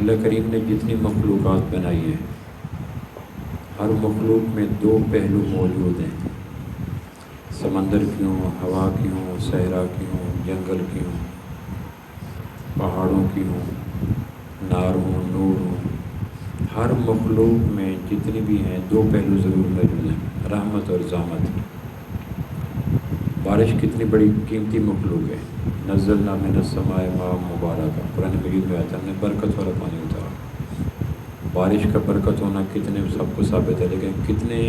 اللہ کریم نے جتنی مخلوقات بنائی ہیں ہر مخلوق میں دو پہلو موجود ہیں، سمندر کی ہوں، ہوا کی ہوں، صحرا کی ہوں، جنگل کی ہوں، پہاڑوں کی ہوں، نار ہوں، نور ہوں، ہر مخلوق میں جتنی بھی ہیں دو پہلو ضرور موجود ہیں، رحمت اور زحمت۔ بارش کتنی بڑی قیمتی مخلوق ہے، نزلنا من السماء ماء مبارکہ، قرآن مجید میں آتا ہے ہم نے برکت والا پانی اتارا۔ بارش کا برکت ہونا کتنے سب کو ثابت ہے، لیکن کتنے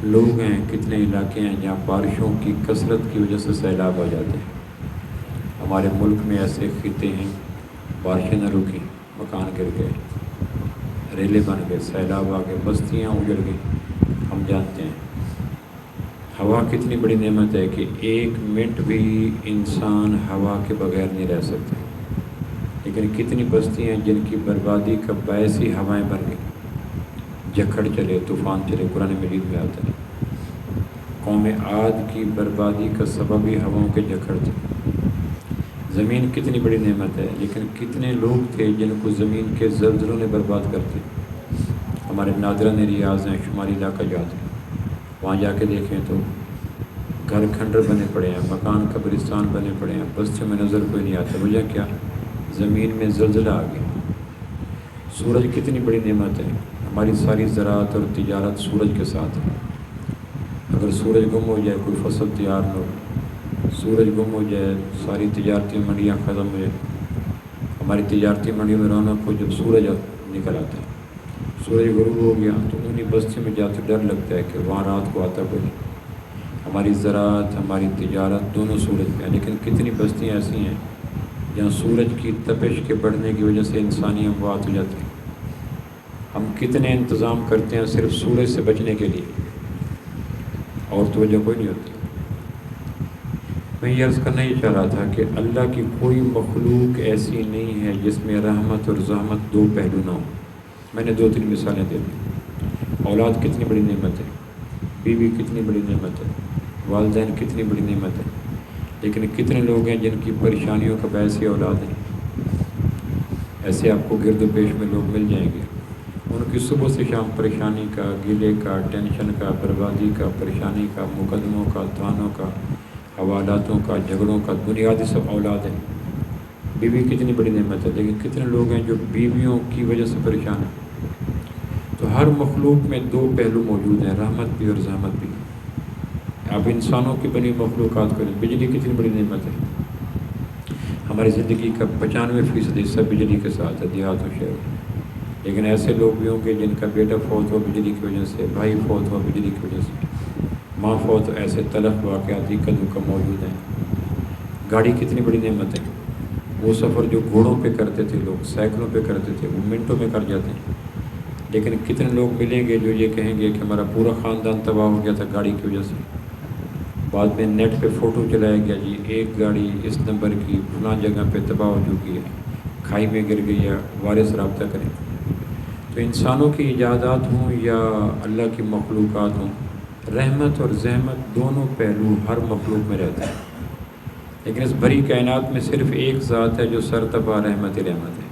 لوگ ہیں، کتنے علاقے ہیں جہاں بارشوں کی کثرت کی وجہ سے سیلاب آ جاتے ہیں۔ ہمارے ملک میں ایسے خطے ہیں بارشیں نہ رکی، مکان گر گئے، ریلے بن گئے، سیلاب آ گئے، بستیاں اجڑ گئی، ہم جانتے ہیں۔ ہوا کتنی بڑی نعمت ہے کہ ایک منٹ بھی انسان ہوا کے بغیر نہیں رہ سکتا، لیکن کتنی بستیاں ہیں جن کی بربادی کا باعث ہی ہوائیں بن گئی، جھکڑ چلے، طوفان چلے، قرآن مجید میں آتا ہے۔ قوم عاد کی بربادی کا سبب ہی ہواؤں کے جھکڑ تھے۔ زمین کتنی بڑی نعمت ہے، لیکن کتنے لوگ تھے جن کو زمین کے زلزلوں نے برباد کر دیا۔ ہمارے نادرہ ریاض ہیں، شمالی علاقہ جاتے ہیں، وہاں جا کے دیکھیں تو گھر کھنڈر بنے پڑے ہیں، مکان قبرستان بنے پڑے ہیں، بستیوں میں نظر کوئی نہیں آتا۔ وجہ کیا؟ زمین میں زلزلہ آ گیا۔ سورج کتنی بڑی نعمت ہے، ہماری ساری زراعت اور تجارت سورج کے ساتھ ہے۔ اگر سورج گم ہو جائے کوئی فصل تیار نہ ہو، سورج گم ہو جائے ساری تجارتی منڈیاں ختم ہو جائے۔ ہماری تجارتی منڈیوں میں رونق کو جب سورج نکل آتا ہے، سورج غروب ہو گیا تو انہیں بستیوں میں جاتے ڈر لگتا ہے کہ وہاں رات کو آتا کوئی۔ ہماری زراعت، ہماری تجارت دونوں سورج پہ ہیں، لیکن کتنی بستیاں ایسی ہیں جہاں سورج کی تپش کے بڑھنے کی وجہ سے انسانی اموات ہو جاتی ہیں۔ ہم کتنے انتظام کرتے ہیں صرف سورج سے بچنے کے لیے، اور توجہ کوئی نہیں ہوتی۔ میں یہ عرض کرنا ہی چاہ رہا تھا کہ اللہ کی کوئی مخلوق ایسی نہیں ہے جس میں رحمت اور زحمت دو پہلو نہ ہوں۔ میں نے 2-3 مثالیں دے دی۔ اولاد کتنی بڑی نعمت ہے، بیوی کتنی بڑی نعمت ہے، والدین کتنی بڑی نعمت ہے، لیکن کتنے لوگ ہیں جن کی پریشانیوں کا باعث ہی اولاد ہے۔ ایسے آپ کو گرد و پیش میں لوگ مل جائیں گے، ان کی صبح سے شام پریشانی کا، گلے کا، ٹینشن کا، بربادی کا، پریشانی کا، مقدموں کا، تھانوں کا، حوالاتوں کا، جھگڑوں کا بنیادی سب اولاد ہے۔ بیوی کتنی بڑی نعمت ہے، لیکن کتنے لوگ ہیں جو بیویوں کی وجہ سے پریشان ہیں۔ تو ہر مخلوق میں دو پہلو موجود ہیں، رحمت بھی اور زحمت بھی۔ اب انسانوں کی بنی مخلوقات کو، بجلی کتنی بڑی نعمت ہے، ہماری زندگی کا 95% حصہ بجلی کے ساتھ ہے، دیہات و شہر۔ لیکن ایسے لوگ بھی ہوں گے جن کا بیٹا فوت ہوا بجلی کی وجہ سے، بھائی فوت ہوا بجلی کی وجہ سے، ماں فوت، ایسے تلخ واقعات کا موجود ہیں۔ گاڑی کتنی بڑی نعمت ہے، وہ سفر جو گھوڑوں پہ کرتے تھے لوگ، سائیکلوں پہ کرتے تھے، وہ منٹوں میں کر جاتے ہیں۔ لیکن کتنے لوگ ملیں گے جو یہ کہیں گے کہ ہمارا پورا خاندان تباہ ہو گیا تھا گاڑی کی وجہ سے۔ بعد میں نیٹ پہ فوٹو چلایا گیا، جی ایک گاڑی اس نمبر کی فلاں جگہ پہ تباہ ہو چکی ہے، کھائی میں گر گئی ہے، وارث رابطہ کریں۔ تو انسانوں کی ایجادات ہوں یا اللہ کی مخلوقات ہوں، رحمت اور زحمت دونوں پہلو ہر مخلوق میں رہتے ہیں۔ لیکن اس بھری کائنات میں صرف ایک ذات ہے جو سرتبہ رحمت ہی رحمت ہے۔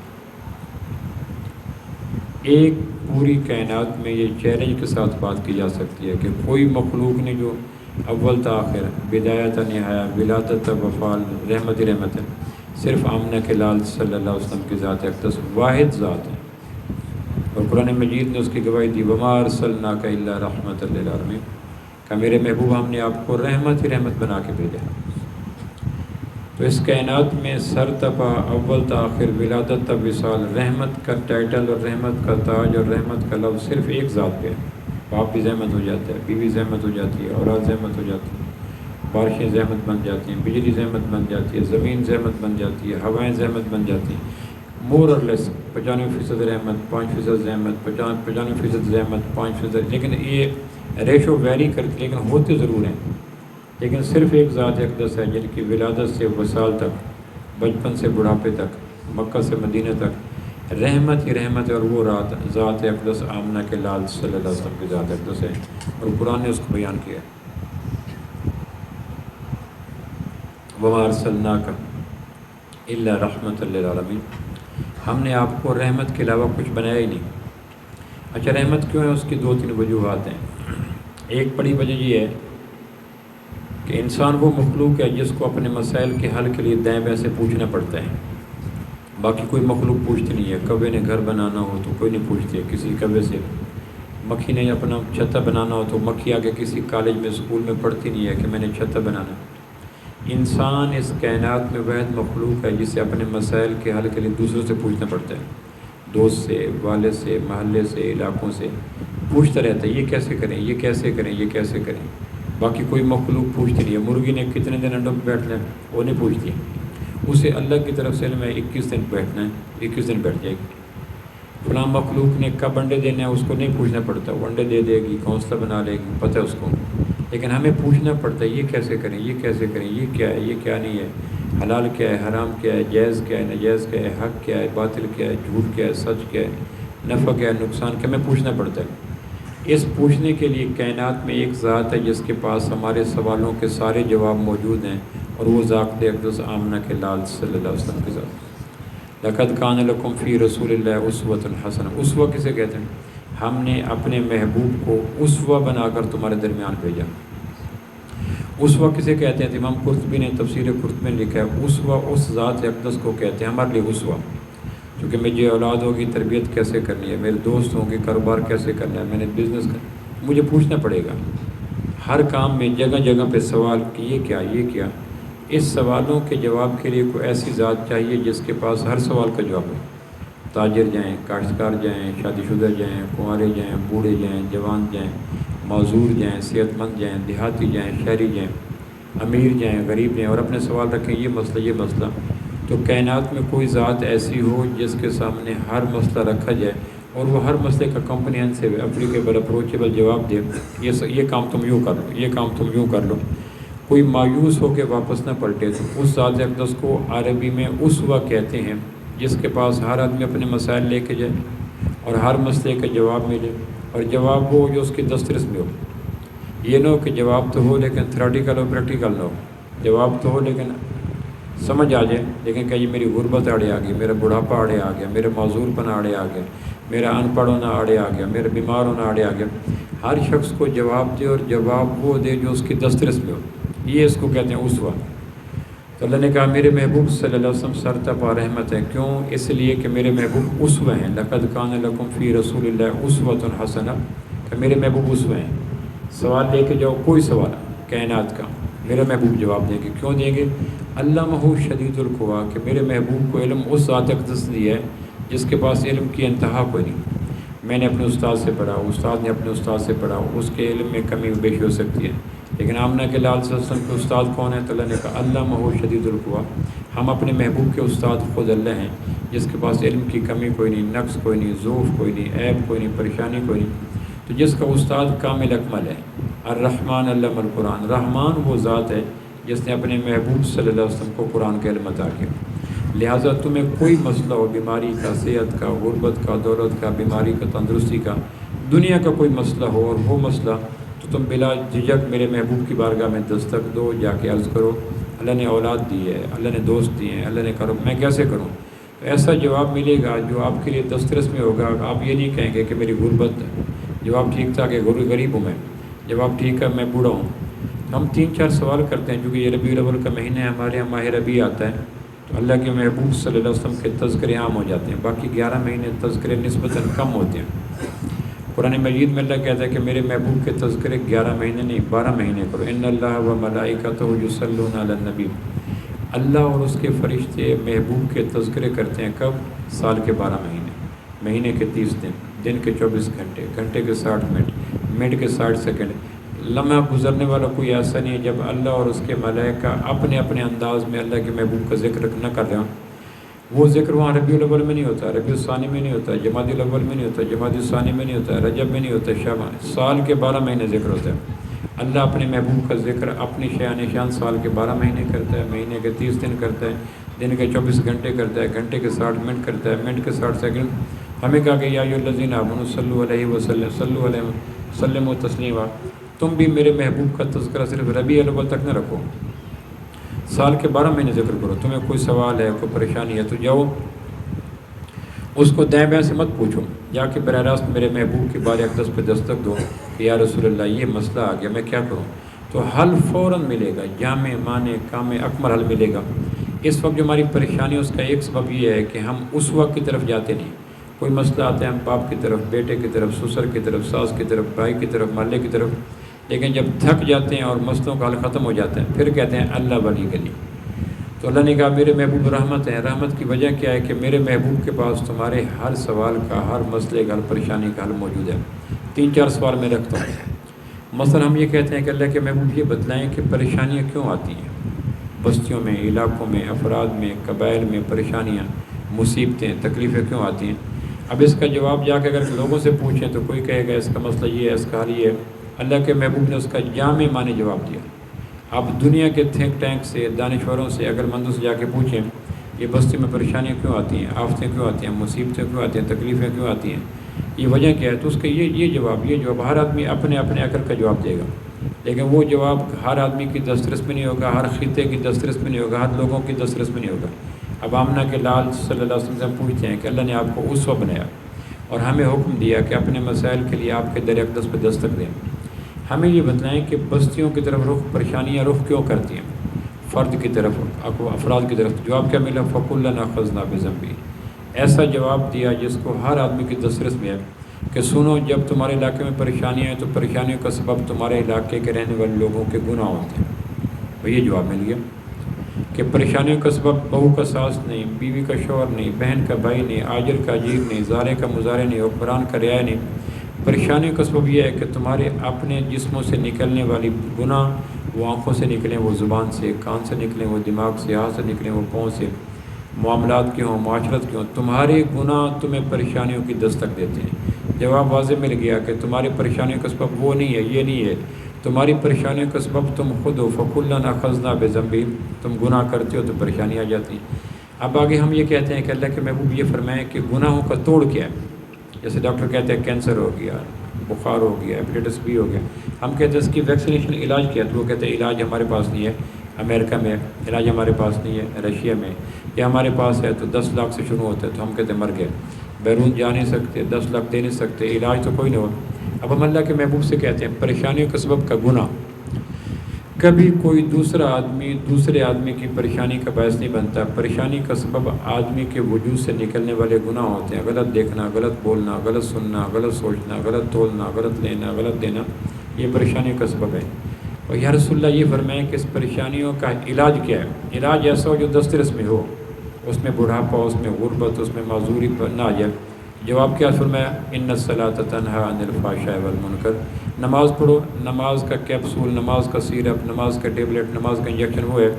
ایک پوری کائنات میں یہ چیلنج کے ساتھ بات کی جا سکتی ہے کہ کوئی مخلوق نے جو اول تا آخر، بدایت تا نہایا، ولادت تا وفال رحمت ہی رحمت ہے، صرف آمنہ کے لال صلی اللہ علیہ وسلم کی ذات اقدس واحد ذات ہے، اور قرآن مجید نے اس کی گواہی دی، وما ارسلناک الا رحمۃ للعالمین، کہ میرے محبوب ہم نے آپ کو رحمت ہی رحمت بنا کے بھیجا۔ تو اس کائنات میں سرتپا اول تا آخر، ولادت تا وصال، رحمت کا ٹائٹل اور رحمت کا تاج اور رحمت کا لفظ صرف ایک ذات پہ ہے۔ باپ بھی زحمت ہو جاتا ہے، بیوی زحمت ہو جاتی ہے، اولاد زحمت ہو جاتی ہے، بارشیں زحمت بن جاتی ہیں، بجلی زحمت بن جاتی ہے، زمین زحمت بن جاتی ہے، ہوائیں زحمت بن جاتی ہیں، مور اور لیس 95% رحمت، 5% زحمت، 95% زحمت، 5%، لیکن یہ ریشو ویری کرتی، لیکن ہوتے ضرور ہیں۔ لیکن صرف ایک ذات اقدس ہے جن کی ولادت سے وصال تک، بچپن سے بڑھاپے تک، مکہ سے مدینہ تک رحمت ہی رحمت ہے، اور وہ ذات اقدس آمنہ کے لال صلی اللہ علیہ وسلم کی ذات اقدس ہے، اور قرآن نے اس کو بیان کیا ہے۔ وما ارسلناک الا رحمۃ للعالمین، ہم نے آپ کو رحمت کے علاوہ کچھ بنایا ہی نہیں۔ اچھا رحمت کیوں ہے؟ اس کی 2-3 وجوہات ہیں۔ ایک بڑی وجہ یہ ہے کہ انسان وہ مخلوق ہے جس کو اپنے مسائل کے حل کے لیے دائیں بائیں سے پوچھنا پڑتا ہے، باقی کوئی مخلوق پوچھتی نہیں ہے۔ کوے نے گھر بنانا ہو تو کوئی نہیں پوچھتی ہے کسی کوے سے، مکھی نے اپنا چھتا بنانا ہو تو مکھی آگے کسی کالج میں اسکول میں پڑھتی نہیں ہے کہ میں نے چھتا بنانا۔ انسان اس کائنات میں واحد مخلوق ہے جسے اپنے مسائل کے حل کے لیے دوسروں سے پوچھنا پڑتا ہے، دوست سے، والد سے، محلے سے، علاقوں سے پوچھتا رہتا ہے یہ کیسے کریں، یہ کیسے کریں، یہ کیسے کریں۔ باقی کوئی مخلوق پوچھتی نہیں ہے۔ مرغی نے کتنے دن انڈوں پہ بیٹھنا ہے وہ نہیں پوچھتی، اسے اللہ کی طرف سے علم ہے 21 دن بیٹھنا ہے، 21 دن بیٹھ جائے گی۔ فلاں مخلوق نے کب انڈے دینے ہیں اس کو نہیں پوچھنا پڑتا، وہ انڈے دے دے گی، گھونسلہ بنا لے گی، پتہ ہے اس کو۔ لیکن ہمیں پوچھنا پڑتا ہے یہ کیسے کریں، یہ کیسے کریں، یہ کیا ہے، یہ کیا نہیں ہے، حلال کیا ہے، حرام کیا ہے، جائز کیا ہے، ناجائز کیا ہے، حق کیا ہے، باطل کیا ہے، جھوٹ کیا ہے، سچ کیا ہے، نفع کیا ہے، نقصان کیا ہے، ہمیں پوچھنا پڑتا ہے۔ اس پوچھنے کے لیے کائنات میں ایک ذات ہے جس کے پاس ہمارے سوالوں کے سارے جواب موجود ہیں، اور وہ ذات اقدس آمنہ کے لال صلی اللہ علیہ وسلم کے ذات۔ لقد کان لکم فی رسول اللہ اسوۃ حسنہ۔ اسوہ کسے کہتے ہیں؟ ہم نے اپنے محبوب کو اسوہ بنا کر تمہارے درمیان بھیجا۔ اسوہ کسے کہتے ہیں؟ امام قرطبی نے تفسیر قرطبی میں لکھا ہے اسوہ اس ذات اقدس کو کہتے ہیں ہمارے لیے اسوہ، کیونکہ مجھے اولاد ہوگی تربیت کیسے کرنی ہے، میرے دوست ہوں گے کاروبار کیسے کرنا ہے، میں نے بزنس مجھے پوچھنا پڑے گا۔ ہر کام میں جگہ جگہ پہ سوال کہ یہ کیا، یہ کیا۔ اس سوالوں کے جواب کے لیے کوئی ایسی ذات چاہیے جس کے پاس ہر سوال کا جواب ہو۔ تاجر جائیں، کاشتکار جائیں، شادی شدہ جائیں، کنوارے جائیں، بوڑھے جائیں، جوان جائیں، معذور جائیں، صحت مند جائیں، دیہاتی جائیں، شہری جائیں، امیر جائیں، غریب جائیں، اور اپنے سوال رکھیں یہ مسئلہ یہ مسئلہ۔ تو کائنات میں کوئی ذات ایسی ہو جس کے سامنے ہر مسئلہ رکھا جائے اور وہ ہر مسئلے کا کمپریہنسو اپلیکیبل اپروچیبل جواب دے، یہ کام تم یوں کر لو، یہ کام تم یوں کر لو، کوئی مایوس ہو کے واپس نہ پلٹے۔ تو اس ذات اقدس کو عربی میں اسوہ کہتے ہیں جس کے پاس ہر آدمی اپنے مسائل لے کے جائے اور ہر مسئلے کا جواب ملے، اور جواب وہ جو اس کی دسترس میں ہو۔ یہ نہ ہو کہ جواب تو ہو لیکن تھیوریٹیکل اور پریکٹیکل نہ ہو، جواب تو ہو لیکن سمجھ آ جائے لیکن کہ یہ میری غربت آڑے آ گئی، میرا بڑھاپا آڑے آ گیا، میرا معذور پن آڑے آ گیا، میرا ان پڑھ ہونا آڑے آ گیا، میرا بیمار ہونا آڑے آ گیا۔ ہر شخص کو جواب دے اور جواب وہ دے جو اس کی دسترس میں ہو، یہ اس کو کہتے ہیں اسوہ۔ تو اللہ نے کہا میرے محبوب صلی اللہ علیہ وسلم سرتپا رحمت ہے، کیوں؟ اس لیے کہ میرے محبوب اسوہ ہیں۔ لقد کان لکم فی رسول اللہ اسوۃ حسنہ، کہ میرے محبوب اسوہ ہیں۔ سوال لے کے جاؤ، کوئی سوال کائنات کا، میرے محبوب جواب دیں گے۔ کیوں دیں گے؟ علمہ شدید القویٰ، کہ میرے محبوب کو علم اس ذات اقدس دیا ہے جس کے پاس علم کی انتہا کوئی نہیں۔ میں نے اپنے استاد سے پڑھا، استاد نے اپنے استاد سے پڑھا، اس کے علم میں کمی و بیشی ہو سکتی ہے، لیکن آمنہ کے لال صلی اللہ علیہ وسلم کے استاد کون ہے؟ تو اللہ نے کہا علمہ شدید القویٰ، ہم اپنے محبوب کے استاد خود اللہ ہیں جس کے پاس علم کی کمی کوئی نہیں، نقص کوئی نہیں، ضعف کوئی نہیں، عیب کوئی نہیں، پریشانی کوئی نہیں۔ تو جس کا استاد کامل اکمل ہے، الرحمن علم القرآن، رحمان وہ ذات ہے جس نے اپنے محبوب صلی اللہ علیہ وسلم کو قرآن کا علم عطا کیا۔ لہٰذا تمہیں کوئی مسئلہ ہو، بیماری کا، صحت کا، غربت کا، دولت کا، بیماری کا، تندرستی کا، دنیا کا کوئی مسئلہ ہو، اور وہ مسئلہ تو تم بلا جھجک میرے محبوب کی بارگاہ میں دستک دو، جا کے عرض کرو اللہ نے اولاد دی ہے، اللہ نے دوست دیے ہیں، اللہ نے کرو، میں کیسے کروں؟ تو ایسا جواب ملے گا جو آپ کے لیے دسترس میں ہوگا۔ آپ یہ نہیں کہیں گے کہ میری غربت، جواب ٹھیک تھا کہ غریب ہوں میں، جواب ٹھیک ہے میں بوڑھا ہوں۔ ہم 3-4 سوال کرتے ہیں، کیونکہ یہ ربیع الاول کا مہینہ ہے، ہمارے یہاں ماہ ربیع آتا ہے، تو اللہ کے محبوب صلی اللہ علیہ وسلم کے تذکرے عام ہو جاتے ہیں، باقی 11 مہینے تذکرے نسبتاً کم ہوتے ہیں۔ قرآن مجید میں اللہ کہتا ہے کہ میرے محبوب کے تذکرے 11 مہینے نہیں 12 مہینے کرو۔ ان اللہ و ملائکتہ یصلون علی النبی، اللہ اور اس کے فرشتے محبوب کے تذکرے کرتے ہیں کب؟ سال کے 12 مہینے، مہینے کے 30 دن، دن کے 24 گھنٹے، گھنٹے کے 60 منٹ، منٹ کے 60 سیکنڈ۔ لمحہ گزرنے والا کوئی ایسا نہیں ہے جب اللہ اور اس کے ملائکہ اپنے اپنے انداز میں اللہ کے محبوب کا ذکر نہ کر رہے ہوں۔ وہ ذکر وہاں ربیع الاول میں نہیں ہوتا، ربیع الثانی میں نہیں ہوتا، جمادی الاول میں نہیں ہوتا، جمادی الثانی میں نہیں ہوتا، رجب میں نہیں ہوتا، شعبان، سال کے 12 مہینے ذکر ہوتا ہے۔ اللہ اپنے محبوب کا ذکر اپنی شان شان سال کے 12 مہینے کرتا ہے، مہینے کے 30 دن کرتا ہے، دن کے 24 گھنٹے کرتا ہے، گھنٹے کے 60 منٹ کرتا ہے، منٹ کے 60 سیکنڈ۔ ہمیں کہا کہ یا ایھا الذین آمنوا صلوا علیہ وسلم صلوا علیہ وسلم تسلیما، تم بھی میرے محبوب کا تذکرہ صرف ربیع الاول تک نہ رکھو، سال کے 12 مہینے ذکر کرو۔ تمہیں کوئی سوال ہے، کوئی پریشانی ہے تو جاؤ اس کو دائیں بائیں سے مت پوچھو، جا کے براہ راست میرے محبوب کی بار اقدس پہ دستک دو کہ یا رسول اللہ یہ مسئلہ آ گیا، میں کیا کروں؟ تو حل فوراً ملے گا، جامع معنی کام اکمل حل ملے گا۔ اس وقت جو ہماری پریشانی اس کا ایک سبب یہ ہے کہ ہم اس وقت کی طرف جاتے نہیں۔ کوئی مسئلہ آتا ہے ہم باپ کی طرف، بیٹے کی طرف، سسر کی طرف، ساس کی طرف، بھائی کی طرف، محلے کی طرف، لیکن جب تھک جاتے ہیں اور مسئلوں کا حل ختم ہو جاتا ہے پھر کہتے ہیں اللہ ولی گلی۔ تو اللہ نے کہا میرے محبوب رحمت ہیں، رحمت کی وجہ کیا ہے کہ میرے محبوب کے پاس تمہارے ہر سوال کا، ہر مسئلے کا، ہر پریشانی کا حل موجود ہے۔ 3-4 سوال میں رکھتا ہوں۔ مثلا ہم یہ کہتے ہیں کہ اللہ کے محبوب یہ بتلائیں کہ پریشانیاں کیوں آتی ہیں، بستیوں میں، علاقوں میں، افراد میں، قبائل میں پریشانیاں، مصیبتیں، تکلیفیں کیوں آتی ہیں؟ اب اس کا جواب جا کے اگر لوگوں سے پوچھیں تو کوئی کہے گا اس کا مسئلہ یہ ہے، اس کا حل یہ ہے۔ اللہ کے محبوب نے اس کا جامع معنی جواب دیا۔ آپ دنیا کے تھنک ٹینک سے، دانشوروں سے، اگر مندوں سے جا کے پوچھیں یہ بستی میں پریشانیاں کیوں آتی ہیں، آفتیں کیوں آتی ہیں، مصیبتیں کیوں آتی ہیں، تکلیفیں کیوں آتی ہیں، یہ وجہ کیا ہے، تو اس کا یہ جواب ہر آدمی اپنے اپنے عقل کا جواب دے گا، لیکن وہ جواب ہر آدمی کی دسترس میں نہیں ہوگا، ہر خطے کی دسترس میں نہیں ہوگا، ہر لوگوں کی دسترس میں نہیں ہوگا۔ اب آمنہ کے لال صلی اللہ علیہ وسلم سے ہم پوچھتے ہیں کہ اللہ نے آپ کو اسوہ بنایا اور ہمیں حکم دیا کہ اپنے مسائل کے لیے آپ کے در اقدس پہ دستک دیں۔ ہمیں یہ بتلائیں کہ بستیوں کی طرف رخ، پریشانیاں رخ کیوں کرتی ہیں، فرد کی طرف، افراد کی طرف؟ جواب کیا ملا؟ فَكُلًّا أَخَذْنَا بِذَنبِهِ۔ ایسا جواب دیا جس کو ہر آدمی کی دسترس میں ہے کہ سنو، جب تمہارے علاقے میں پریشانیاں ہیں تو پریشانیوں کا سبب تمہارے علاقے کے رہنے والے لوگوں کے گناہ ہوتے ہیں۔ تو یہ جواب مل گیا کہ پریشانیوں کا سبب بہو کا ساس نہیں، بیوی کا شوہر نہیں، بہن کا بھائی نہیں، آجر کا اجیر نہیں، زارے کا مزارے نہیں، حکمران کا رعایا نہیں۔ پریشانیوں کا سبب یہ ہے کہ تمہارے اپنے جسموں سے نکلنے والی گناہ، وہ آنکھوں سے نکلیں، وہ زبان سے، کان سے نکلیں، وہ دماغ سے، ہاتھ سے نکلیں، وہ پاؤں سے، معاملات کے ہوں، معاشرت کے ہوں، تمہارے گناہ تمہیں پریشانیوں کی دستک دیتے ہیں۔ جواب واضح مل گیا کہ تمہاری پریشانیوں کا سبب وہ نہیں ہے، یہ نہیں ہے، تمہاری پریشانیوں کا سبب تم خود ہو۔ فَكُلًّا أَخَذْنَا بِذَنبِهِ، تم گناہ کرتے ہو تو پریشانی آ جاتی ہے۔ اب آگے ہم یہ کہتے ہیں کہ اللہ کے محبوب یہ فرمائیں کہ گناہوں کا توڑ کیا ہے؟ جیسے ڈاکٹر کہتے ہیں کینسر ہو گیا، بخار ہو گیا، ہیپیٹائٹس بی ہو گیا، ہم کہتے ہیں اس کی ویکسینیشن علاج کیا ہے، تو وہ کہتے ہیں علاج ہمارے پاس نہیں ہے، امریکہ میں علاج ہمارے پاس نہیں ہے، رشیا میں، یا ہمارے پاس ہے تو 10 لاکھ سے شروع ہوتا ہے، تو ہم کہتے ہیں مر گئے، بیرون جا نہیں سکتے، 10 لاکھ دے نہیں سکتے، علاج تو کوئی نہیں ہو۔ اب ہم اللہ کے محبوب سے کہتے ہیں پریشانیوں کا سبب کا گناہ، کبھی کوئی دوسرا آدمی دوسرے آدمی کی پریشانی کا باعث نہیں بنتا، پریشانی کا سبب آدمی کے وجود سے نکلنے والے گناہ ہوتے ہیں، غلط دیکھنا، غلط بولنا، غلط سننا، غلط سوچنا، غلط تولنا، غلط لینا، غلط دینا، یہ پریشانی کا سبب ہے۔ اور یا رسول اللہ یہ فرمائیں کہ اس پریشانیوں کا علاج کیا ہے؟ علاج ایسا ہو جو دسترس میں ہو، اس میں بڑھاپا، اس میں غربت، اس میں معذوری پر نہ آ جائے۔ جواب کیا فرمایا؟ ان الصلاۃ تنہی عن الفحشاء والمنکر، نماز پڑھو۔ نماز کا کیپسول، نماز کا سیرپ، نماز کا ٹیبلٹ، نماز کا انجیکشن وہ ہے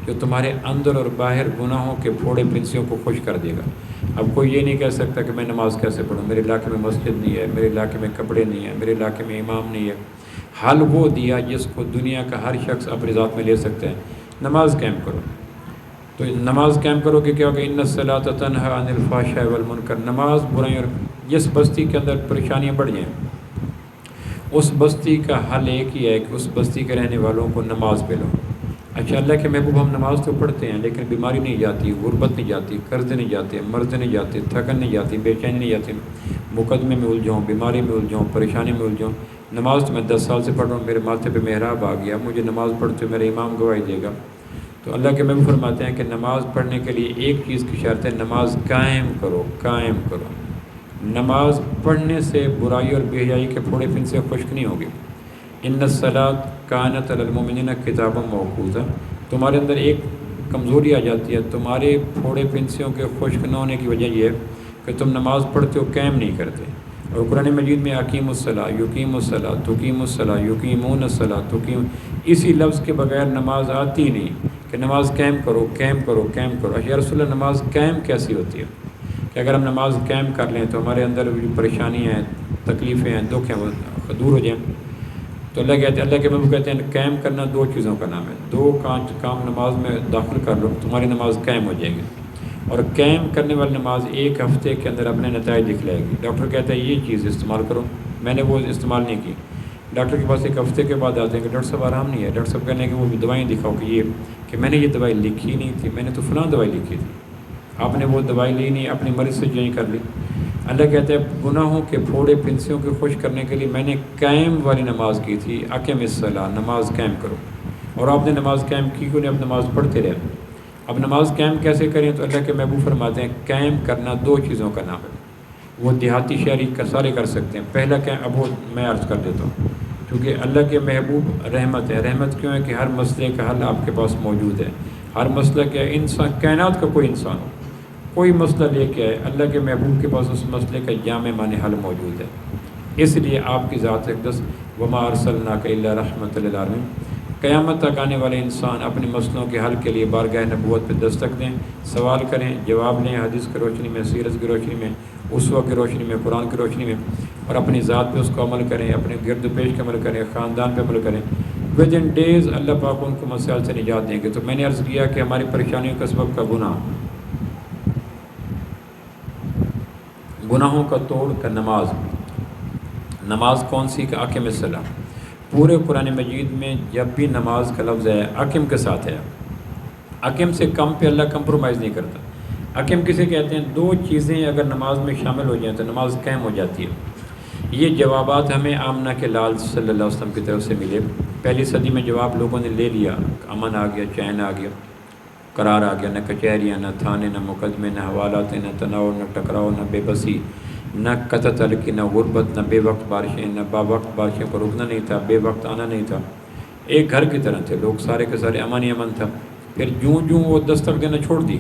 جو تمہارے اندر اور باہر گناہوں کے پھوڑے پنسیوں کو خوش کر دے گا۔ اب کوئی یہ نہیں کہہ سکتا کہ میں نماز کیسے پڑھوں، میرے علاقے میں مسجد نہیں ہے، میرے علاقے میں کپڑے نہیں ہیں، میرے علاقے میں امام نہیں ہے۔ حل وہ دیا جس کو دنیا کا ہر شخص اپنی ذات میں لے سکتا ہے، نماز قائم کرو۔ تو نماز قائم کرو کہ کیا ہوگا؟ ان الصلاۃ تنہی عن الفحشاء والمنکر، نماز برائیوں، اور جس بستی کے اندر پریشانیاں بڑھ جائیں اس بستی کا حل ایک ہی ہے کہ اس بستی کے رہنے والوں کو نماز پہ لو۔ اچھا اللہ کے محبوب ہم نماز تو پڑھتے ہیں لیکن بیماری نہیں جاتی، غربت نہیں جاتی، قرض نہیں جاتے، مرض نہیں جاتے، تھکن نہیں جاتی، بے چینی نہیں جاتی، مقدمے میں الجھاؤں، بیماری میں الجھاؤں، پریشانی میں الجھاؤں۔ نماز تو میں 10 سال سے پڑھ رہا ہوں، میرے ماتھے پہ محراب آ گیا، مجھے نماز پڑھتے ہوئے میرا امام گواہی دے گا۔ تو اللہ کے محبوب فرماتے ہیں کہ نماز پڑھنے کے لیے ایک چیز کی شرط ہے، نماز قائم کرو، قائم کرو۔ نماز پڑھنے سے برائی اور بے حیائی کے پھوڑے پن سے خشک نہیں ہوگی۔ ان الصلاۃ کانت علی المؤمنین کتابا موقوتا، تمہارے اندر ایک کمزوری آ جاتی ہے، تمہارے پھوڑے پنسیوں کے خشک نہ ہونے کی وجہ یہ ہے کہ تم نماز پڑھتے ہو، قائم نہیں کرتے۔ اور قرآن مجید میں اقیم الصلاۃ، یقیم الصلاۃ، تقیم الصلاۃ، یقیمون الصلاۃ، تقیم، اسی لفظ کے بغیر نماز آتی نہیں کہ نماز قائم کرو، قائم کرو، قائم کرو۔ یا رسول اللہ نماز قائم کیسی ہوتی ہے کہ اگر ہم نماز قائم کر لیں تو ہمارے اندر جو پریشانیاں ہیں، تکلیفیں ہیں، دکھ ہیں، وہ دور ہو جائیں؟ تو اللہ کہتے ہیں، اللہ کے محبوب کہتے ہیں قائم کرنا 2 چیزوں کا نام ہے، 2 کام نماز میں داخل کر لو تمہاری نماز قائم ہو جائے گی۔ اور قائم کرنے والی نماز 1 ہفتے کے اندر اپنے نتائج دکھلائے گی۔ ڈاکٹر کہتا ہے یہ چیز استعمال کرو، میں نے وہ استعمال نہیں کی، ڈاکٹر کے پاس 1 ہفتے کے بعد آتے ہیں کہ ڈاکٹر صاحب آرام نہیں ہے، ڈاکٹر صاحب کہنے کہ وہ دوائیں دکھاؤ کہ یہ، کہ میں نے یہ دوائی لکھی نہیں تھی، میں نے تو فلاں دوائی لکھی تھی۔ آپ نے وہ دوائی لی نہیں، اپنی مرض سے چینج کر لی۔ اللہ کہتے ہیں گناہوں کے پھوڑے پنسیوں کے خوش کرنے کے لیے میں نے قائم والی نماز کی تھی، اقیم الصلاۃ، نماز قائم کرو۔ اور آپ نے نماز قائم کی کیوں نہیں؟ اب نماز پڑھتے رہے۔ اب نماز قائم کیسے کریں؟ تو اللہ کے محبوب فرماتے ہیں قائم کرنا دو چیزوں کا نام ہے، وہ دیہاتی شہری سارے کر سکتے ہیں۔ پہلا قائم، اب وہ میں عرض کر دیتا ہوں، کیونکہ اللہ کے محبوب رحمت ہے۔ رحمت کیوں ہے؟ کہ ہر مسئلے کا حل آپ کے پاس موجود ہے۔ ہر مسئلہ کیا ہے؟ انسان، کائنات کا کوئی انسان ہو، کوئی مسئلہ لے کے آئے، اللہ کے محبوب کے پاس اس مسئلے کا جامع معنی حل موجود ہے۔ اس لیے آپ کی ذات اقدس وما ارسلناک الا رحمۃ للعالمین، قیامت تک آنے والے انسان اپنے مسئلوں کے حل کے لیے بارگاہ نبوت پہ دستک دیں، سوال کریں، جواب لیں، حدیث کی روشنی میں، سیرت کی روشنی میں، اسوہ کی روشنی میں، قرآن کی روشنی میں، اور اپنی ذات پہ اس کو عمل کریں، اپنے گرد و پیش کا عمل کریں، خاندان پہ عمل کریں۔ ود ان ڈیز اللہ پاک ان کو مسائل سے نجات دیں گے۔ تو میں نے عرض کیا کہ ہماری پریشانیوں کا سبب کا گناہوں کا توڑ کا نماز۔ نماز کون سی؟ کا اقیم الصلاۃ۔ پورے قرآن مجید میں جب بھی نماز کا لفظ ہے اقیم کے ساتھ ہے۔ اقیم سے کم پہ اللہ کمپرومائز نہیں کرتا۔ اقیم کسے کہتے ہیں؟ دو چیزیں اگر نماز میں شامل ہو جائیں تو نماز قائم ہو جاتی ہے۔ یہ جوابات ہمیں آمنہ کے لال صلی اللہ علیہ وسلم کی طرف سے ملے۔ پہلی صدی میں جواب لوگوں نے لے لیا، امن آ گیا، چین آ گیا، قرار آ گیا، نہ کچہریاں، نہ تھانے، نہ مقدمے، نہ حوالات، نہ تناؤ، نہ ٹکراؤ، نہ بے بسی، نہ قطع تلقی، نہ غربت، نہ بے وقت بارشیں، نہ با وقت بارشیں کو رکنا نہیں تھا، بے وقت آنا نہیں تھا۔ ایک گھر کی طرح تھے لوگ، سارے کے سارے، امن ہی امن تھا۔ پھر جوں وہ دستک دینا چھوڑ دی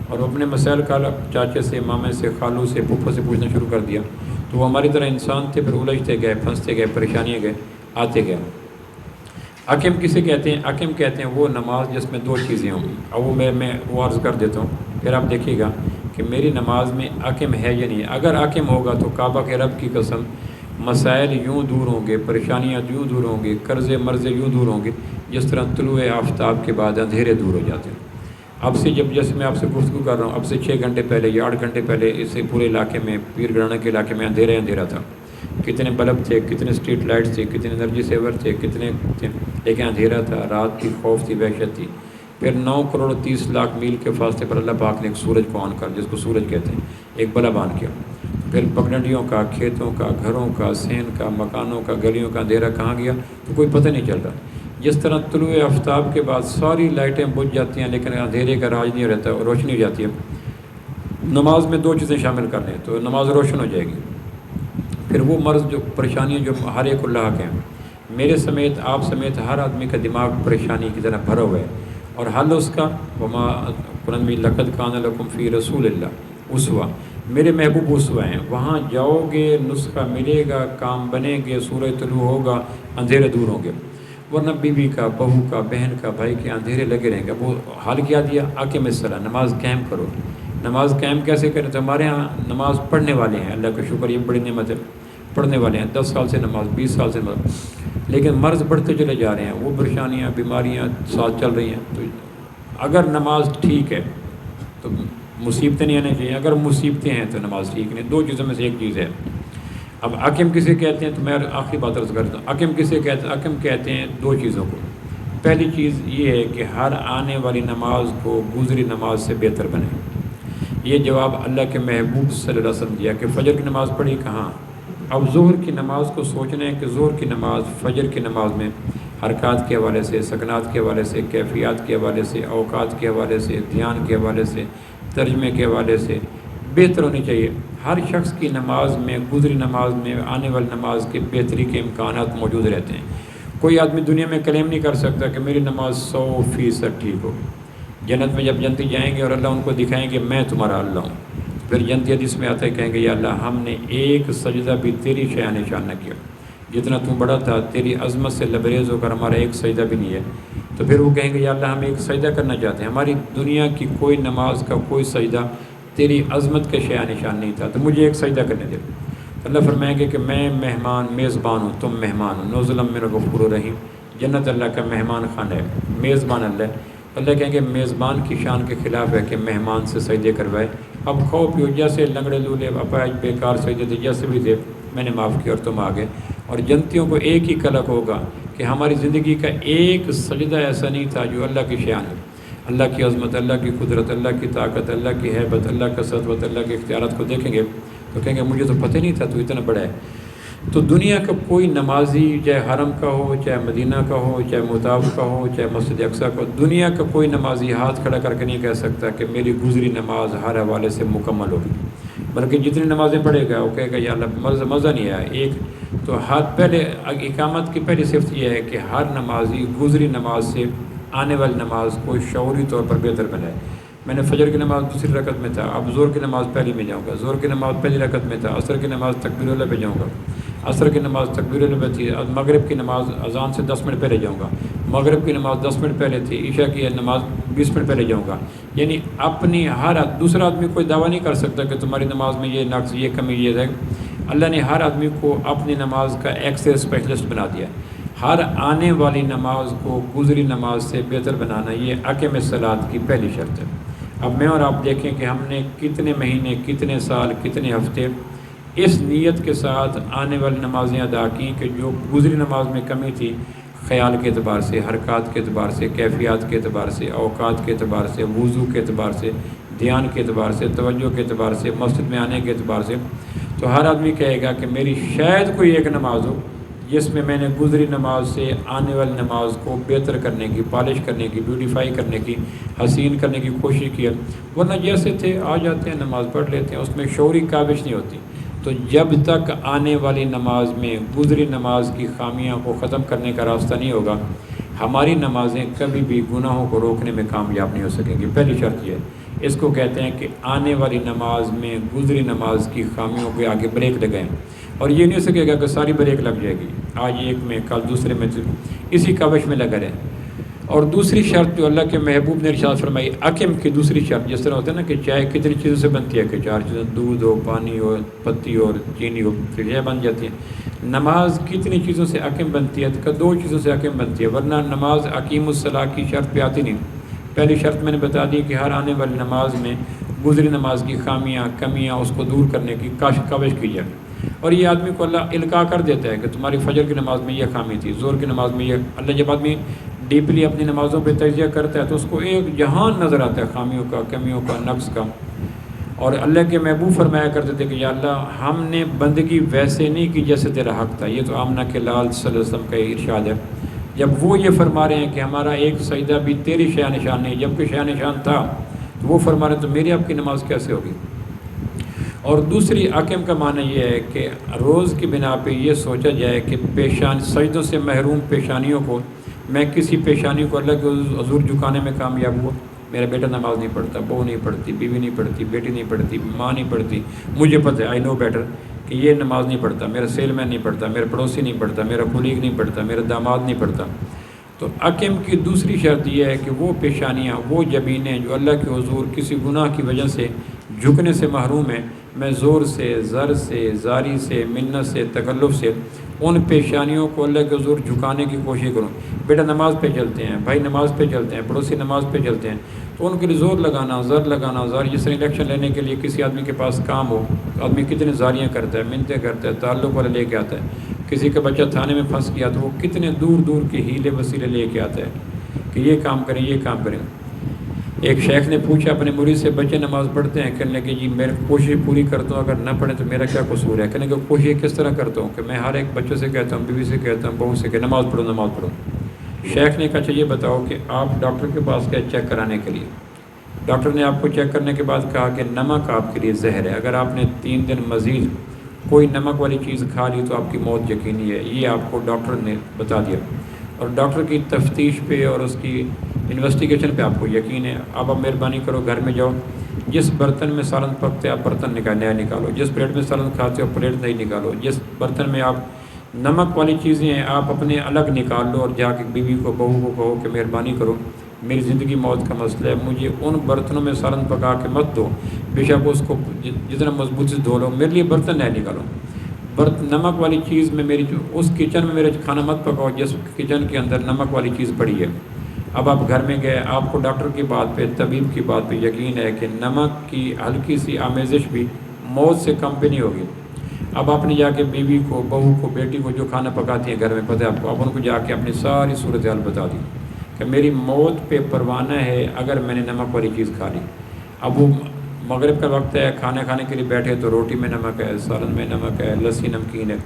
اور اپنے مسائل کا چاچے سے، مامے سے، خالو سے، پھپھو سے پوچھنا شروع کر دیا، تو وہ ہماری طرح انسان تھے، پھر الجھتے گئے، پھنستے گئے، پریشانیاں گئے، آتے گئے۔ اقیم کسے کہتے ہیں؟ اقیم کہتے ہیں وہ نماز جس میں دو چیزیں ہوں۔ اب وہ میں وہ عرض کر دیتا ہوں، پھر آپ دیکھیے گا کہ میری نماز میں اقیم ہے یا نہیں۔ اگر اقیم ہوگا تو کعبہ کے رب کی قسم مسائل یوں دور ہوں گے، پریشانیاں یوں دور ہوں گے، قرضے مرضے یوں دور ہوں گے جس طرح طلوع آفتاب کے بعد اندھیرے دور ہو جاتے ہیں۔ اب سے جیسے میں آپ سے گفتگو کر رہا ہوں، اب سے 6 گھنٹے پہلے یا 8 گھنٹے پہلے اس سے پورے علاقے میں، پیر گڑھنا کے علاقے میں اندھیرا تھا۔ کتنے بلب تھے، کتنے اسٹریٹ لائٹس تھے، کتنے انرجی سیور تھے، کتنے تھے، لیکن اندھیرا تھا، رات تھی، خوف تھی، وحشت تھی۔ پھر 9 کروڑ 30 لاکھ میل کے فاصلے پر اللہ پاک نے ایک سورج کو آن کر، جس کو سورج کہتے ہیں، ایک بلب آن کیا۔ پھر پگڈنڈیوں کا، کھیتوں کا، گھروں کا، سین کا، مکانوں کا، گلیوں کا اندھیرا کہاں گیا تو کوئی پتہ نہیں چل رہا۔ جس طرح طلوع آفتاب کے بعد ساری لائٹیں بجھ جاتی ہیں لیکن اندھیرے کا راج نہیں رہتا، روشنی ہو جاتی ہے۔ نماز میں 2 چیزیں شامل کر لیں تو نماز روشن ہو جائے گی۔ پھر وہ مرض، جو پریشانیاں جو ہر ایک کو لاحق ہیں، میرے سمیت، آپ سمیت ہر آدمی کا دماغ پریشانی کی طرح بھرا ہوا ہے، اور حل اس کا وما قرآن میں لقد کان لکم فی رسول اللہ اسوہ، میرے محبوب اسوہ ہیں۔ وہاں جاؤ گے، نسخہ ملے گا، کام بنے گے، سورج طلوع ہوگا، اندھیرے دور ہوں گے۔ ورنہ بیوی کا، بہو کا، بہن کا، بھائی کے اندھیرے لگے رہیں گے۔ وہ حال کیا دیا؟ اقیم الصلاۃ، نماز قائم کرو۔ نماز قائم کیسے کریں؟ تو ہمارے ہاں نماز پڑھنے والے ہیں، اللہ کا شکر، یہ بڑی نعمت ہے، پڑھنے والے ہیں، 10 سال سے نماز، 20 سال سے نماز، لیکن مرض بڑھتے چلے جا رہے ہیں، وہ پریشانیاں، بیماریاں ساتھ چل رہی ہیں۔ تو اگر نماز ٹھیک ہے تو مصیبتیں نہیں آنے چاہیے، اگر مصیبتیں ہیں تو نماز ٹھیک نہیں۔ 2 چیزوں میں سے ایک چیز ہے۔ اب اقیم کسے کہتے ہیں؟ تو میں آخری بات عرض کرتا ہوں، اقیم کسے کہتے ہیں؟ اقیم کہتے ہیں 2 چیزوں کو۔ پہلی چیز یہ ہے کہ ہر آنے والی نماز کو گزری نماز سے بہتر بنے۔ یہ جواب اللہ کے محبوب صلی اللہ علیہ وسلم دیا کہ فجر کی نماز پڑھی کہاں؟ اب ظہر کی نماز کو سوچنا ہے کہ ظہر کی نماز فجر کی نماز میں حرکات کے حوالے سے، سکنات کے حوالے سے، کیفیات کے حوالے سے، اوقات کے حوالے سے، دھیان کے حوالے سے، ترجمے کے حوالے سے بہتر ہونی چاہیے۔ ہر شخص کی نماز میں، گزری نماز میں، آنے والی نماز کے بہتری کے امکانات موجود رہتے ہیں۔ کوئی آدمی دنیا میں کلیم نہیں کر سکتا کہ میری نماز 100% ٹھیک ہو۔ جنت میں جب جنتی جائیں گے اور اللہ ان کو دکھائیں گے میں تمہارا اللہ ہوں، پھر جنتی حدیث میں آتا ہے، کہیں گے یا اللہ ہم نے ایک سجدہ بھی تیری شان نشان نہ کیا، جتنا تو بڑا تھا تیری عظمت سے لبریز ہو کر ہمارا ایک سجدہ بھی نہیں ہے۔ تو پھر وہ کہیں گے یا اللہ ہم ایک سجدہ کرنا چاہتے ہیں، ہماری دنیا کی کوئی نماز کا کوئی سجدہ تیری عظمت کے شان نشان نہیں تھا، تو مجھے ایک سجدہ کرنے دے۔ اللہ فرمائیں گے کہ میں مہمان میزبان ہوں، تم مہمان ہو، نزلا من غفور الرحیم، جنت اللہ کا مہمان خانہ ہے، میزبان اللہ ہے۔ اللہ کہیں گے میزبان کی شان کے خلاف ہے کہ مہمان سے سجدے کروائے۔ اب کھو پیو، جیسے لنگڑے لولے اپاہج بیکار سجدے تھے جیسے بھی تھے، میں نے معاف کیا اور تم آگے۔ اور جنتیوں کو ایک ہی کلک ہوگا کہ ہماری زندگی کا ایک سجدہ ایسا نہیں تھا جو اللہ کی شان ہے۔ اللہ کی عظمت، اللہ کی قدرت، اللہ کی طاقت، اللہ کی ہیبت، اللہ کا سطوت، اللہ کے اختیارات کو دیکھیں گے تو کہیں گے مجھے تو پتہ نہیں تھا تو اتنا بڑا ہے۔ تو دنیا کا کوئی نمازی، چاہے حرم کا ہو، چاہے مدینہ کا ہو، چاہے مطاف کا ہو، چاہے مسجد اقصیٰ کا ہو، دنیا کا کوئی نمازی ہاتھ کھڑا کر کے نہیں کہہ سکتا کہ میری گزری نماز ہر حوالے سے مکمل ہوگی، بلکہ جتنی نمازیں پڑھے گا وہ کہے گا یا اللہ مزہ نہیں آیا ایک تو ہاتھ۔ پہلے اقامت کی پہلی صفت یہ ہے کہ ہر نمازی گزری نماز سے آنے والی نماز کو شعوری طور پر بہتر بنائے۔ میں نے فجر کی نماز دوسری رکعت میں تھا، اب زور کی نماز پہلی میں جاؤں گا، زور کی نماز پہلی رکعت میں تھا، عصر کی نماز تکبیر اللہ پہ جاؤں گا، عصر کی نماز تکبیر اللہ پہ تھی، مغرب کی نماز اذان سے 10 منٹ پہلے جاؤں گا، مغرب کی نماز 10 منٹ پہلے تھی، عشاء کی نماز 20 منٹ پہلے جاؤں گا۔ یعنی اپنی ہر دوسرا آدمی کوئی دعویٰ نہیں کر سکتا کہ تمہاری نماز میں یہ نقص، یہ کمی، یہ ہے۔ اللہ نے ہر آدمی کو اپنی نماز کا ایکسے اسپیشلسٹ بنا دیا ہے۔ ہر آنے والی نماز کو گزری نماز سے بہتر بنانا یہ اقیم الصلاۃ کی پہلی شرط ہے۔ اب میں اور آپ دیکھیں کہ ہم نے کتنے مہینے، کتنے سال، کتنے ہفتے اس نیت کے ساتھ آنے والی نمازیں ادا کیں کہ جو گزری نماز میں کمی تھی، خیال کے اعتبار سے، حرکات کے اعتبار سے، کیفیات کے اعتبار سے، اوقات کے اعتبار سے، وضو کے اعتبار سے، دھیان کے اعتبار سے، توجہ کے اعتبار سے، مسجد میں آنے کے اعتبار سے، تو ہر آدمی کہے گا کہ میری شاید کوئی ایک نماز ہو جس میں میں نے گزری نماز سے آنے والی نماز کو بہتر کرنے کی، پالش کرنے کی، بیوٹیفائی کرنے کی، حسین کرنے کی کوشش کی ہے۔ ورنہ جیسے تھے آ جاتے ہیں، نماز پڑھ لیتے ہیں، اس میں شعوری کاوش نہیں ہوتی۔ تو جب تک آنے والی نماز میں گزری نماز کی خامیاں کو ختم کرنے کا راستہ نہیں ہوگا، ہماری نمازیں کبھی بھی گناہوں کو روکنے میں کامیاب نہیں ہو سکیں گی۔ پہلی شرط یہ ہے، اس کو کہتے ہیں کہ آنے والی نماز میں گزری نماز کی خامیوں کے آگے بریک لگائیں، اور یہ نہیں سکے گا کہ ساری بریک لگ جائے گی، آج ایک میں کل دوسرے میں، اسی کاوش میں لگا رہے۔ اور دوسری شرط جو اللہ کے محبوب نے ارشاد فرمائی، عقم کی دوسری شرط، جس طرح ہوتا ہے نا کہ چائے کتنی چیزوں سے بنتی ہے کہ 4 چیزیں، دودھ ہو، پانی ہو، پتی ہو اور چینی ہو، پھر چائے بن جاتی ہے۔ نماز کتنی چیزوں سے عقم بنتی ہے؟ تو 2 چیزوں سے عقم بنتی ہے، ورنہ نماز اقیم الصلاۃ کی شرط پہ آتی نہیں۔ پہلی شرط میں نے بتا دی کہ ہر آنے والی نماز میں گزری نماز کی خامیاں، کمیاں، اس کو دور کرنے کی کاوش کی جائے۔ اور یہ آدمی کو اللہ القاء کر دیتا ہے کہ تمہاری فجر کی نماز میں یہ خامی تھی، ظہر کی نماز میں یہ۔ اللہ جب آدمی ڈیپلی اپنی نمازوں پہ تجزیہ کرتا ہے تو اس کو ایک جہان نظر آتا ہے خامیوں کا، کمیوں کا، نقص کا۔ اور اللہ کے محبوب فرمایا کرتے تھے کہ یا اللہ ہم نے بندگی ویسے نہیں کی جیسے تیرا حق تھا۔ یہ تو آمنہ کے لال صلی اللہ علیہ وسلم کا ارشاد ہے، جب وہ یہ فرما رہے ہیں کہ ہمارا ایک سجدہ بھی تیری شاہ نشان نہیں، جب کہ شاہ نشان تھا، تو وہ فرما رہے ہیں تو میری آپ کی نماز کیسے ہوگی؟ اور دوسری عقم کا معنی یہ ہے کہ روز کی بنا پہ یہ سوچا جائے کہ سجدوں سے محروم پیشانیوں کو، میں کسی پیشانی کو اللہ کے حضور جھکانے میں کامیاب ہوا۔ میرا بیٹا نماز نہیں پڑھتا، بہو نہیں پڑھتی، بیوی نہیں پڑھتی، بیٹی نہیں پڑھتی، ماں نہیں پڑھتی، مجھے پتہ ہے، آئی نو بیٹر کہ یہ نماز نہیں پڑھتا، میرا سیل مین نہیں پڑھتا، میرا پڑوسی نہیں پڑھتا، میرا کولیگ نہیں پڑھتا، میرا داماد نہیں پڑھتا۔ تو عقم کی دوسری شرط یہ ہے کہ وہ پیشانیاں، وہ جبینیں جو اللہ کے حضور کسی گناہ کی وجہ سے جھکنے سے محروم ہیں، میں زور سے، زر سے، زاری سے، منت سے، تکلف سے ان پیشانیوں کو اللہ کے حضور جھکانے کی کوشش کروں۔ بیٹا نماز پہ چلتے ہیں، بھائی نماز پہ چلتے ہیں، پڑوسی نماز پہ چلتے ہیں، تو ان کے لیے زور لگانا، زر لگانا، جس طرح الیکشن لینے کے لیے کسی آدمی کے پاس کام ہو تو آدمی کتنے زاریاں کرتا ہے، منتیں کرتا ہے، تعلق والا لے کے آتا ہے۔ کسی کا بچہ تھانے میں پھنس گیا تو وہ کتنے دور دور کے ہیلے وسیلے لے کے آتا ہے کہ یہ کام کریں، یہ کام کریں۔ ایک شیخ نے پوچھا اپنے مرید سے، بچے نماز پڑھتے ہیں؟ کہنے لگے جی میں کوشش پوری کرتا ہوں، اگر نہ پڑھیں تو میرا کیا قصور ہے؟ کہنے کہ کوشش کس طرح کرتا ہوں کہ میں ہر ایک بچے سے کہتا ہوں، بیوی سے کہتا ہوں، بہو سے کہ نماز پڑھو، نماز پڑھو۔ شیخ نے کہا اچھا یہ بتاؤ کہ آپ ڈاکٹر کے پاس گئے چیک کرانے کے لیے، ڈاکٹر نے آپ کو چیک کرنے کے بعد کہا کہ نمک آپ کے لیے زہر ہے، اگر آپ نے 3 دن مزید کوئی نمک والی چیز کھا لی تو آپ کی موت یقینی ہے، یہ آپ کو ڈاکٹر نے بتا دیا۔ اور ڈاکٹر کی تفتیش پہ اور اس کی انویسٹیگیشن پہ آپ کو یقین ہے۔ اب مہربانی کرو گھر میں جاؤ، جس برتن میں سالن پکتے آپ برتن نیا نکالو، جس پلیٹ میں سالن کھاتے ہو پلیٹ نئی نکالو، جس برتن میں آپ نمک والی چیزیں ہیں آپ اپنے الگ نکال لو، اور جا کے بیوی کو، بہو کو کہو کہ مہربانی کرو میری زندگی موت کا مسئلہ ہے، مجھے ان برتنوں میں سالن پکا کے مت دو، بے شک اس کو جتنا مضبوطی سے دھو لو، میرے لیے برتن نیا نکالو۔ نمک والی چیز میں میری اس کچن میں میرے کھانا مت پکاؤ جس کچن کے اندر نمک والی چیز پڑی ہے۔ اب آپ گھر میں گئے، آپ کو ڈاکٹر کی بات پہ، طبیب کی بات پہ یقین ہے کہ نمک کی ہلکی سی آمیزش بھی موت سے کم پہ نہیں ہوگی۔ اب آپ نے جا کے بیوی کو، بہو کو، بیٹی کو جو کھانا پکاتی ہیں گھر میں، پتہ ہے آپ کو، اب ان کو جا کے اپنی ساری صورتحال بتا دی کہ میری موت پہ پروانہ ہے اگر میں نے نمک والی چیز کھا لی۔ اب وہ مغرب کا وقت ہے، کھانا کھانے کے لیے بیٹھے تو روٹی میں نمک ہے، سالن میں نمک ہے، لسی نمکین ہے۔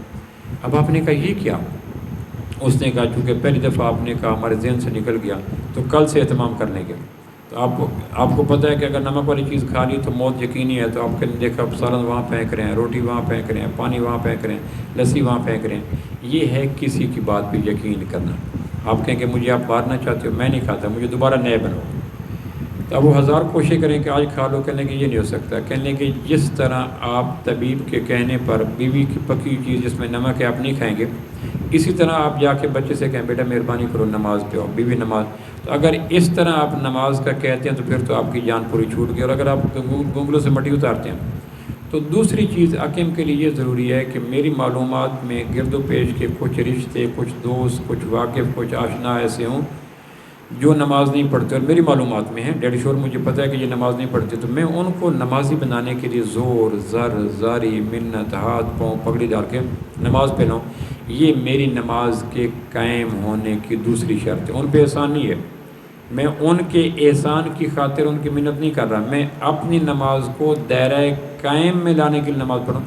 اب آپ نے کہا یہ کیا؟ اس نے کہا چونکہ پہلی دفعہ آپ نے کہا ہمارے ذہن سے نکل گیا تو کل سے اہتمام کر لیں گے۔ تو آپ کو پتہ ہے کہ اگر نمک والی چیز کھا لی تو موت یقینی ہے، تو آپ نے دیکھا سالن وہاں پھینک رہے ہیں، روٹی وہاں پھینک رہے ہیں، پانی وہاں پھینک رہے ہیں، لسی وہاں پھینک رہے ہیں۔ یہ ہے کسی کی بات پہ یقین کرنا۔ آپ کہیں کہ مجھے آپ مارنا چاہتے ہو، میں نہیں کھاتا، مجھے دوبارہ نئے بنو۔ تو اب وہ ہزار کوشش کریں کہ آج کھا لو، کہنے کہ یہ نہیں ہو سکتا۔ کہنے کہ جس طرح آپ طبیب کے کہنے پر بیوی کی پکی ہوئی چیز جس میں نمک ہے آپ نہیں کھائیں گے، اسی طرح آپ جا کے بچے سے کہیں بیٹا مہربانی کرو نماز پہ آؤ، بیوی نماز۔ تو اگر اس طرح آپ نماز کا کہتے ہیں تو پھر تو آپ کی جان پوری چھوٹ گئی۔ اور اگر آپ گنگلوں سے مٹی اتارتے ہیں تو دوسری چیز حکیم کے لیے یہ ضروری ہے کہ میری معلومات میں گرد و پیش کے کچھ رشتے، کچھ دوست، کچھ واقف، کچھ آشنا ایسے ہوں جو نماز نہیں پڑھتے اور میری معلومات میں ہیں، ڈیڈی شور مجھے پتہ ہے کہ یہ نماز نہیں پڑھتے، تو میں ان کو نمازی بنانے کے لیے زور، زر، زاری، منت، ہاتھ پاؤں پگڑی ڈال کے نماز پہ لاؤں۔ یہ میری نماز کے قائم ہونے کی دوسری شرط ہے۔ ان پہ احسان نہیں ہے، میں ان کے احسان کی خاطر ان کی منت نہیں کر رہا، میں اپنی نماز کو دائرہ قائم میں لانے کے لیے نماز پڑھوں۔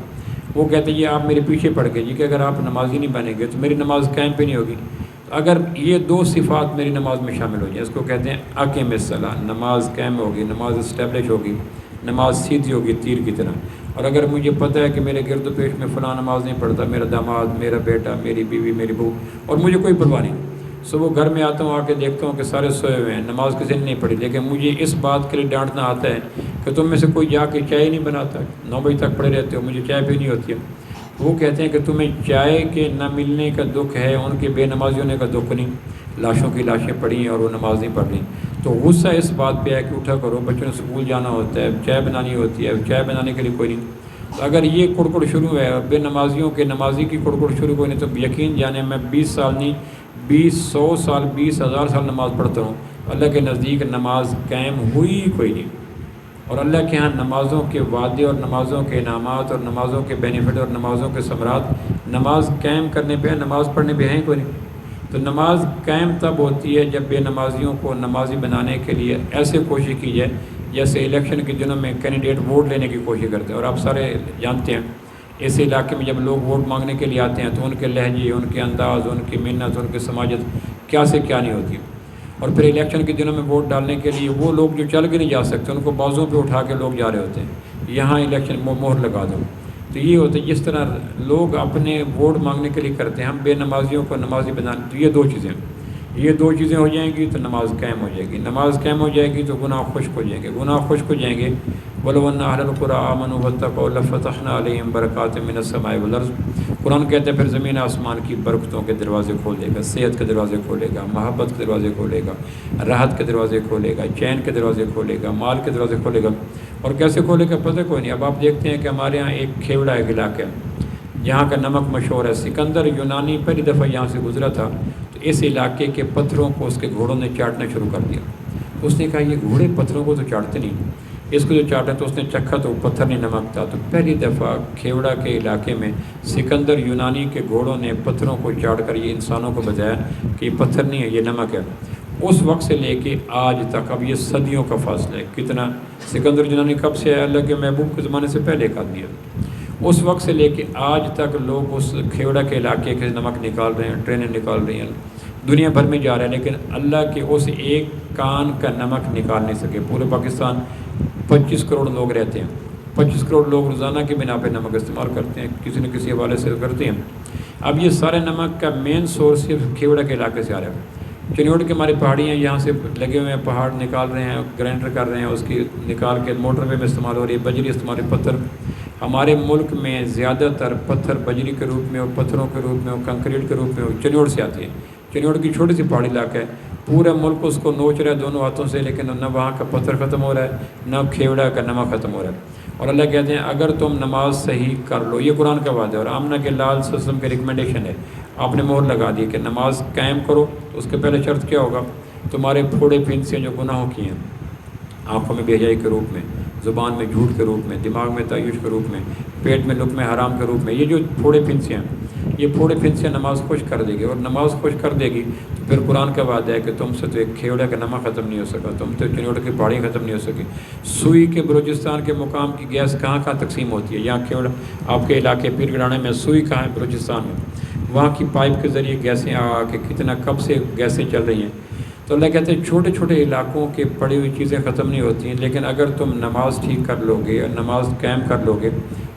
وہ کہتے ہیں یہ آپ میرے پیچھے پڑ گئے جی کہ اگر آپ نمازی نہیں بنیں گے تو میری نماز قائم پہ نہیں ہوگی۔ اگر یہ دو صفات میری نماز میں شامل ہو جائیں، اس کو کہتے ہیں اقیم الصلاۃ، نماز قائم ہوگی، نماز اسٹیبلش ہوگی، نماز سیدھی ہوگی تیر کی طرح۔ اور اگر مجھے پتہ ہے کہ میرے گرد و پیش میں فلاں نماز نہیں پڑھتا، میرا داماد، میرا بیٹا، میری بیوی، میری بہو، اور مجھے کوئی پرواہ نہیں، صبح گھر میں آتا ہوں، آ کے دیکھتا ہوں کہ سارے سوئے ہوئے ہیں، نماز کسی نے نہیں پڑھی، لیکن مجھے اس بات کے لیے ڈانٹنا آتا ہے کہ تم میں سے کوئی جا کے چائے نہیں بناتا، 9 بجے تک پڑے رہتے ہو، مجھے چائے پینی ہوتی ہے۔ وہ کہتے ہیں کہ تمہیں چائے کے نہ ملنے کا دکھ ہے، ان کے بے نمازی ہونے کا دکھ نہیں، لاشوں کی لاشیں پڑی ہیں اور وہ نماز نہیں پڑھ رہی۔ تو غصہ اس بات پہ ہے کہ اٹھا کرو، بچوں نے اسکول جانا ہوتا ہے، چائے بنانی ہوتی ہے، چائے بنانے کے لیے کوئی نہیں۔ تو اگر یہ کڑکڑ شروع ہے اور بے نمازیوں کے نمازی کی کڑکڑ شروع ہوئی نہیں تو یقین جانے میں 20 سال نہیں، 100 سال، 20,000 سال نماز پڑھتا ہوں، اللہ کے نزدیک نماز قائم ہوئی کوئی نہیں۔ اور اللہ کے ہاں نمازوں کے وعدے اور نمازوں کے انعامات اور نمازوں کے بینیفٹ اور نمازوں کے ثمرات نماز قائم کرنے پہ، نماز پڑھنے پہ ہیں کوئی نہیں۔ تو نماز قائم تب ہوتی ہے جب بے نمازیوں کو نمازی بنانے کے لیے ایسے کوشش کی جائے جیسے الیکشن کے دنوں میں کینڈیڈیٹ ووٹ لینے کی کوشش کرتے ہیں۔ اور آپ سارے جانتے ہیں اس علاقے میں جب لوگ ووٹ مانگنے کے لیے آتے ہیں تو ان کے لہجے، ان کے انداز، ان کی منت، ان کی سماجت کیا سے کیا نہیں ہوتی۔ اور پھر الیکشن کے دنوں میں ووٹ ڈالنے کے لیے وہ لوگ جو چل کے نہیں جا سکتے ان کو بازوں پہ اٹھا کے لوگ جا رہے ہوتے ہیں، یہاں الیکشن مہر لگا دو۔ تو یہ ہوتا ہے جس طرح لوگ اپنے ووٹ مانگنے کے لیے کرتے ہیں، ہم بے نمازیوں کو نمازی بنانے، تو یہ دو چیزیں ہو جائیں گی تو نماز قائم ہو جائے گی۔ نماز قائم ہو جائے گی تو گناہ خشک ہو جائیں گے، گناہ خشک ہو جائیں گے۔ وَلَوْ أَنَّ أَهْلَ الْقُرَىٰ آمَنُوا وَاتَّقَوْا لَفَتَحْنَا عَلَيْهِمْ بَرَكَاتٍ مِّنَ السَّمَاءِ وَالْأَرْضِ۔ قرآن کہتے ہیں پھر زمین آسمان کی برکتوں کے دروازے کھول دے گا، صحت کے دروازے کھولے گا، محبت کے دروازے کھولے گا، راحت کے دروازے کھولے گا، چین کے دروازے کھولے گا، مال کے دروازے کھولے گا۔ اور کیسے کھولے گا پتہ کوئی نہیں۔ اب آپ دیکھتے ہیں کہ ہمارے ہاں ایک کھیوڑا ایک علاقہ ہے جہاں کا نمک مشہور ہے۔ سکندر یونانی پہلی دفعہ یہاں سے گزرا تھا تو اس علاقے کے پتھروں کو اس کے گھوڑوں نے چاٹنا شروع کر دیا۔ اس نے کہا یہ گھوڑے پتھروں کو تو چاٹتے نہیں، اس کو جو چاٹا تو اس نے چکھا تو پتھر نہیں نمک تھا۔ تو پہلی دفعہ کھیوڑا کے علاقے میں سکندر یونانی کے گھوڑوں نے پتھروں کو چاٹ کر یہ انسانوں کو بتایا کہ یہ پتھر نہیں ہے، یہ نمک ہے۔ اس وقت سے لے کے آج تک، اب یہ صدیوں کا فاصلہ ہے، کتنا سکندر یونانی کب سے ہے؟ اللہ کے محبوب کے زمانے سے پہلے کا آدمی ہے۔ اس وقت سے لے کے آج تک لوگ اس کھیوڑا کے علاقے کے نمک نکال رہے ہیں، ٹرینیں نکال رہی ہیں، دنیا بھر میں جا رہے ہیں، لیکن اللہ کے اس ایک کان کا نمک نکال نہیں سکے۔ پورے پاکستان 25 کروڑ لوگ رہتے ہیں، 25 کروڑ لوگ روزانہ کی بنا پہ نمک استعمال کرتے ہیں، کسی نہ کسی حوالے سے کرتے ہیں۔ اب یہ سارے نمک کا مین سورس صرف کھیوڑا کے علاقے سے آ رہا ہے۔ چنیوڑ کے ہماری پہاڑیاں یہاں سے لگے ہوئے ہیں، پہاڑ نکال رہے ہیں، گرائنڈر کر رہے ہیں، اس کی نکال کے موٹر وے میں استعمال ہو رہی ہے، بجری استعمال ہے، پتھر۔ ہمارے ملک میں زیادہ تر پتھر بجری کے روپ میں اور پتھروں کے روپ میں اور کنکریٹ کے روپ میں چنیوڑ سے آتی ہے۔ چنیوڑ کی چھوٹی سی پہاڑی علاقہ ہے، پورا ملک اس کو نوچ رہا ہے دونوں ہاتھوں سے، لیکن نہ وہاں کا پتھر ختم ہو رہا ہے نہ کھیوڑا کا نمک ختم ہو رہا ہے۔ اور اللہ کہتے ہیں اگر تم نماز صحیح کر لو، یہ قرآن کا وعدہ ہے اور آمنہ کے لال صلی اللہ علیہ وسلم کی ریکمنڈیشن ہے، آپ نے مہر لگا دی کہ نماز قائم کرو، تو اس کے پہلے شرط کیا ہوگا؟ تمہارے پھوڑے پھنسیاں جو گناہوں کی ہیں، آنکھوں میں بے حیائی کے روپ میں، زبان میں جھوٹ کے روپ میں، دماغ میں تعیش کے روپ میں، پیٹ میں لقمہ حرام کے روپ میں، یہ جو پھوڑے پھنسیاں ہیں یہ پھوڑے پھن سے نماز خوش کر دے گی، اور نماز خوش کر دے گی تو پھر قرآن کا وعدہ ہے کہ تم سے تو ایک کھیوڑے کا نمک ختم نہیں ہو سکا، تم تو چنوٹ کی پہاڑی ختم نہیں ہو سکی۔ سوئی کے بلوچستان کے مقام کی گیس کہاں کہاں تقسیم ہوتی ہے؟ یہاں کھیوڑا آپ کے علاقے پیر گڑانے میں سوئی کہاں ہے؟ بلوچستان میں، وہاں کی پائپ کے ذریعے گیسیں آ کے کتنا کب سے گیسیں چل رہی ہیں۔ تو اللہ کہتے ہیں چھوٹے چھوٹے علاقوں کے پڑی ہوئی چیزیں ختم نہیں ہوتی ہیں، لیکن اگر تم نماز ٹھیک کر لو گے اور نماز قائم کر لو گے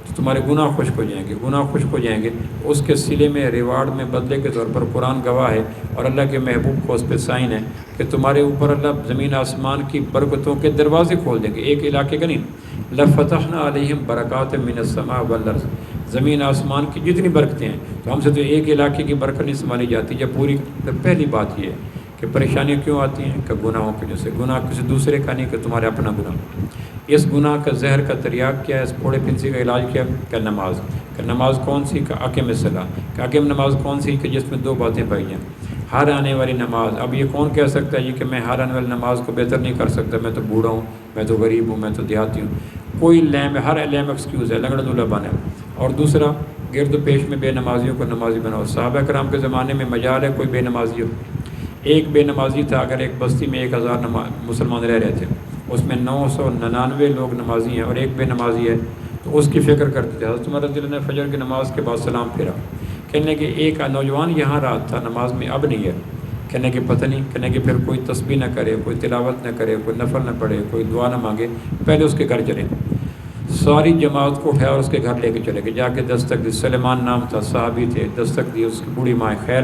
تو تمہارے گناہ خشک ہو جائیں گے، گناہ خشک ہو جائیں گے۔ اس کے صلے میں ریوارڈ میں بدلے کے طور پر قرآن گواہ ہے اور اللہ کے محبوب کو اس پہ سائن ہے کہ تمہارے اوپر اللہ زمین آسمان کی برکتوں کے دروازے کھول دیں گے، ایک علاقے کا نہیں۔ لَفَتَحْنَا عَلَيْهِمْ بَرَكَاتٍ مِّنَ السَّمَاءِ وَالْأَرْضِ، زمین آسمان کی جتنی برکتیں ہیں، تو ہم سے تو ایک علاقے کی برکت نہیں سنبھالی جاتی جب پوری۔ پہلی بات یہ ہے کہ پریشانیاں کیوں آتی ہیں؟ کہ گناہوں کی وجہ سے۔ گناہ کسی دوسرے کا نہیں کہ تمہارے اپنا گناہ۔ اس گناہ کا زہر کا تریاق کیا ہے؟ اس پھوڑے پھنسی کا علاج کیا ہے؟ کہ نماز۔ کہ نماز کون سی؟ کہ اقیم الصلاۃ۔ کہ اقیم نماز کون سی؟ کہ جس میں دو باتیں پائی جائیں، ہر آنے والی نماز۔ اب یہ کون کہہ سکتا ہے یہ کہ میں ہر آنے والی نماز کو بہتر نہیں کر سکتا، میں تو بوڑھا ہوں، میں تو غریب ہوں، میں تو دیہاتی ہوں۔ کوئی لیم، ہر لیم ایکسکیوز ہے، لنگڑا دولہا بنا ہے۔ اور دوسرا، گرد و پیش میں بے نمازیوں کو نمازی بناؤ۔ صحابہ کرام کے زمانے میں مجال ہے کوئی بے نمازی ہو؟ ایک بے نمازی تھا، اگر ایک بستی میں 1000 مسلمان رہ رہے تھے، اس میں 999 لوگ نمازی ہیں اور ایک بے نمازی ہے، تو اس کی فکر کرتے تھے۔ حضرت عمر رضی اللہ عنہ نے فجر کی نماز کے بعد سلام پھیرا، کہنے کہ ایک نوجوان یہاں رات تھا نماز میں، اب نہیں ہے۔ کہنے کہ پتہ نہیں، کہنے کہ پھر کوئی تسبیح نہ کرے، کوئی تلاوت نہ کرے، کوئی نفل نہ پڑھے، کوئی دعا نہ مانگے، پہلے اس کے گھر چلے۔ ساری جماعت کو اٹھایا اور اس کے گھر لے کے چلے گئے، جا کے دستک دی۔ سلیمان نام تھا، صحابی تھے، دستک دی۔ اس کی بوڑھی ماں خیر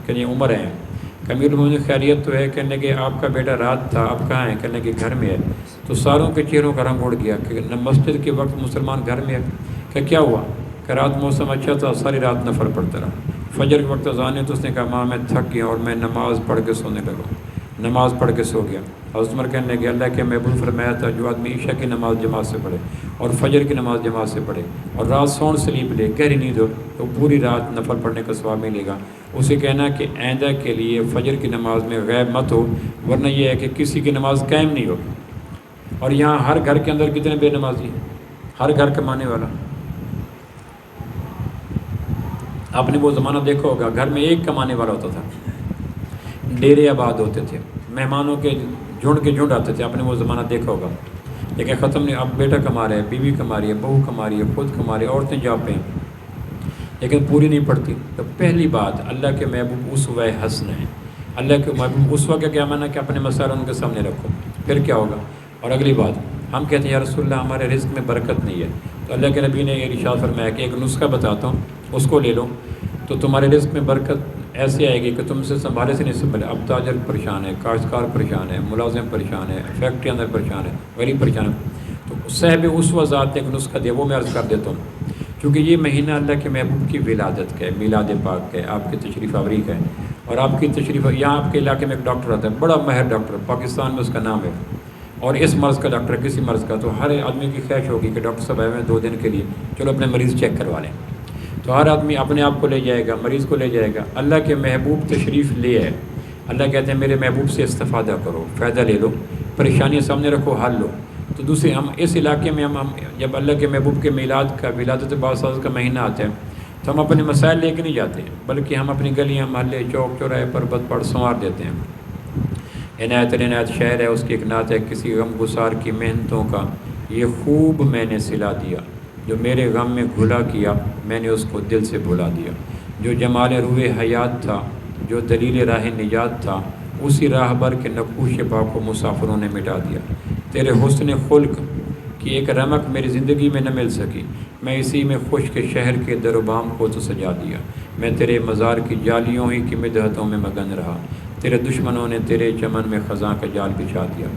کہ عمر ہے، امیر المومنین خیریت تو ہے؟ کہنے کہ آپ کا بیٹا رات تھا، اب کہاں ہے؟ کہنے کہ گھر میں ہے۔ تو ساروں کے چہروں کا رنگ اڑ گیا کہ مسجد کے وقت مسلمان گھر میں ہے۔ کہ کیا ہوا؟ کہ رات موسم اچھا تھا، ساری رات نفل پڑھتا رہا، فجر کے وقت اذان ہے تو اس نے کہا ماں میں تھک گیا اور میں نماز پڑھ کے سونے لگا، نماز پڑھ کے سو گیا۔ حضرت عمر کہنے کہ اللہ کے محبوب فرمایا تھا جو آدمی عشاء کی نماز جماعت سے پڑھے اور فجر کی نماز جماعت سے پڑھے اور رات سونے سلیپ لے، گہری نیند ہو، تو پوری رات نفل پڑھنے کا ثواب ملے گا۔ اسے کہنا کہ آئندہ کے لیے فجر کی نماز میں غائب مت ہو، ورنہ یہ ہے کہ کسی کی نماز قائم نہیں ہو۔ اور یہاں ہر گھر کے اندر کتنے بے نمازی ہیں؟ ہر گھر کمانے والا۔ آپ نے وہ زمانہ دیکھا ہوگا، گھر میں ایک کمانے والا ہوتا تھا، ڈیرے آباد ہوتے تھے، مہمانوں کے جھنڈ آتے تھے، آپ نے وہ زمانہ دیکھا ہوگا۔ لیکن ختم نہیں، اب بیٹا کما رہے، بیوی کما رہی ہے، بہو کما رہی ہے، خود کما رہی ہے، عورتیں جاب پہ ہیں لیکن پوری نہیں پڑتی۔ تو پہلی بات، اللہ کے محبوب اسوہ حسن ہیں۔ اللہ کے محبوب اسوہ کا کیا معنی ہے؟ کہ اپنے مسائل ان کے سامنے رکھو، پھر کیا ہوگا؟ اور اگلی بات، ہم کہتے ہیں یا رسول اللہ ہمارے رزق میں برکت نہیں ہے، تو اللہ کے نبی نے یہ ارشاد فرمایا کہ ایک نسخہ بتاتا ہوں، اس کو لے لو تو تمہارے رزق میں برکت ایسے آئے گی کہ تم سے سنبھالے سے نہیں سنبھالے۔ اب تاجر پریشان ہے، کاشتکار پریشان ہے، ملازم پریشان ہے، فیکٹری اندر پریشان ہے، غریب پریشان ہے، تو صاحب اسوہ ذات نے ایک نسخہ دیا، وہ میں عرض کر دیتا ہوں۔ کیونکہ یہ مہینہ اللہ کے محبوب کی ولادت کا ہے، میلاد پاک کا ہے، آپ کی تشریف آوری کا ہے، اور آپ کی تشریف یہاں آپ کے علاقے میں ایک ڈاکٹر آتا ہے، بڑا ماہر ڈاکٹر، پاکستان میں اس کا نام ہے، اور اس مرض کا ڈاکٹر ہے، کسی مرض کا، تو ہر آدمی کی خواہش ہوگی کہ ڈاکٹر صاحب آئے ہوئے 2 دن کے لیے، چلو اپنے مریض چیک کروا لیں، تو ہر آدمی اپنے آپ کو لے جائے گا، مریض کو لے جائے گا۔ اللہ کے محبوب تشریف لے ہے، اللہ کہتے ہیں میرے محبوب سے استفادہ کرو، فائدہ لے لو، پریشانیاں سامنے رکھو، حل لو۔ تو دوسرے ہم اس علاقے میں ہم جب اللہ کے محبوب کے میلاد کا، ولادت باعث کا مہینہ آتا ہے تو ہم اپنے مسائل لے کے نہیں جاتے، بلکہ ہم اپنی گلیاں، محلے، چوک چوراہے پر بد پڑ سنوار دیتے ہیں۔ عنایت شہر ہے، اس کی ایک نعت ہے، کسی غم گسار کی محنتوں کا یہ خوب میں نے صلہ دیا، جو میرے غم میں گھلا کیا میں نے اس کو دل سے بھلا دیا، جو جمال روح حیات تھا، جو دلیل راہ نجات تھا، اسی راہ بر کے نقوش پا کو مسافروں نے مٹا دیا۔ تیرے حسن خلق کی ایک رمق میری زندگی میں نہ مل سکی، میں اسی میں خشک شہر کے در و بام کو تو سجا دیا، میں تیرے مزار کی جالیوں ہی کی مدحتوں میں مگن رہا، تیرے دشمنوں نے تیرے چمن میں خزاں کا جال بچھا دیا،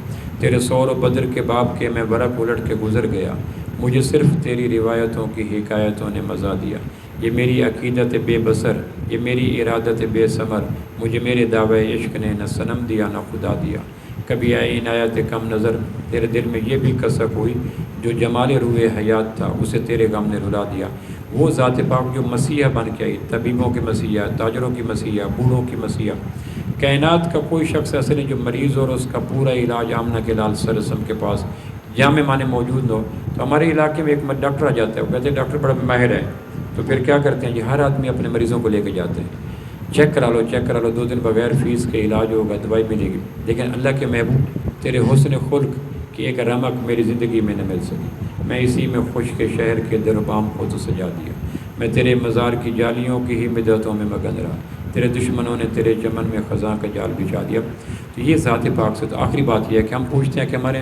تیرے سور و بدر کے باب کے میں ورق الٹ کے گزر گیا، مجھے صرف تیری روایتوں کی حکایتوں نے مزا دیا، یہ میری عقیدت بے بصر، یہ میری ارادت بے ثمر، مجھے میرے دعوے عشق نے نہ صنم دیا نہ خدا دیا، کبھی آئی عنایت کم نظر، تیرے دل میں یہ بھی کسک ہوئی، جو جمال روح حیات تھا اسے تیرے غم نے رلا دیا۔ وہ ذات پاک جو مسیح بن کے آئی، طبیبوں کی مسیح، تاجروں کی مسیح، بوڑھوں کی مسیح، کائنات کا کوئی شخص ایسے نہیں جو مریض اور اس کا پورا علاج آمنہ کے لال صلی اللہ علیہ وسلم کے پاس جامع معنی موجود ہو۔ تو ہمارے علاقے میں ایک ڈاکٹر آ جاتا ہے، وہ کہتے ہیں ڈاکٹر بڑا ماہر ہے، تو پھر کیا کرتے ہیں جی، ہر آدمی اپنے مریضوں کو لے کے جاتے ہیں، چیک کرا لو 2 دن بغیر فیس کے علاج ہوگا، دوائی ملے گی۔ لیکن اللہ کے محبوب، تیرے حسن خلق کی ایک رمق میری زندگی میں نہ مل سکی، میں اسی میں خوش کے شہر کے در و بام کو تو سجا دیا، میں تیرے مزار کی جالیوں کی ہی بدعتوں میں مگن رہا، تیرے دشمنوں نے تیرے چمن میں خزاں کا جال بچھا دیا۔ تو یہ ذات پاک سے۔ تو آخری بات یہ ہے کہ ہم پوچھتے ہیں کہ ہمارے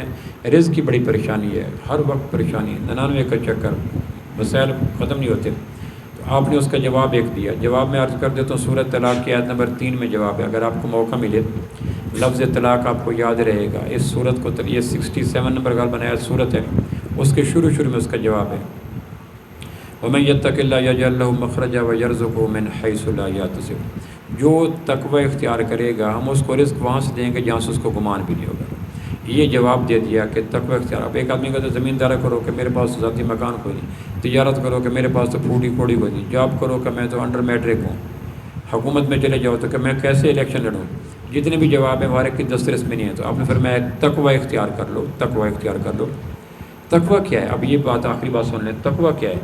رزق کی بڑی پریشانی ہے، ہر وقت پریشانی، 99 کا چکر، مسائل ختم نہیں ہوتے۔ تو آپ نے اس کا جواب ایک دیا، جواب میں عرض کر دیتا ہوں، سورۃ طلاق کی آیت نمبر 3 میں جواب ہے، اگر آپ کو موقع ملے لفظ طلاق آپ کو یاد رہے گا، اس صورت کو، یہ 67 نمبر غالباً آیت صورت ہے، اس کے شروع میں اس کا جواب ہے، وَمَن يَتَّقِ اللَّهَ يَجْعَل لَّهُ مَخْرَجًا وَيَرْزُقْهُ مِنْ حَيْثُ لَا يَحْتَسِبُ، جو تقوی اختیار کرے گا ہم اس کو رزق وہاں سے دیں گے جہاں سے اس کو گمان بھی نہیں ہوگا۔ یہ جواب دے دیا کہ تقوی اختیار، اب ایک آدمی کہتا ہے زمینداری کرو کہ میرے پاس تو ذاتی مکان کوئی نہیں، تجارت کرو کہ میرے پاس تو پھوٹی کوڑی کوئی نہیں، جاب کرو کہ میں تو انڈر میٹرک ہوں، حکومت میں چلے جاؤ تو کہ میں کیسے الیکشن لڑوں، جتنے بھی جواب ہیں ہمارے کی دسترس میں نہیں ہے۔ تو آپ نے فرمایا تقوی اختیار کر لو، تقوی اختیار کر لو۔ تقوی کیا ہے؟ اب یہ بات آخری بات سن لیں، تقوی کیا ہے؟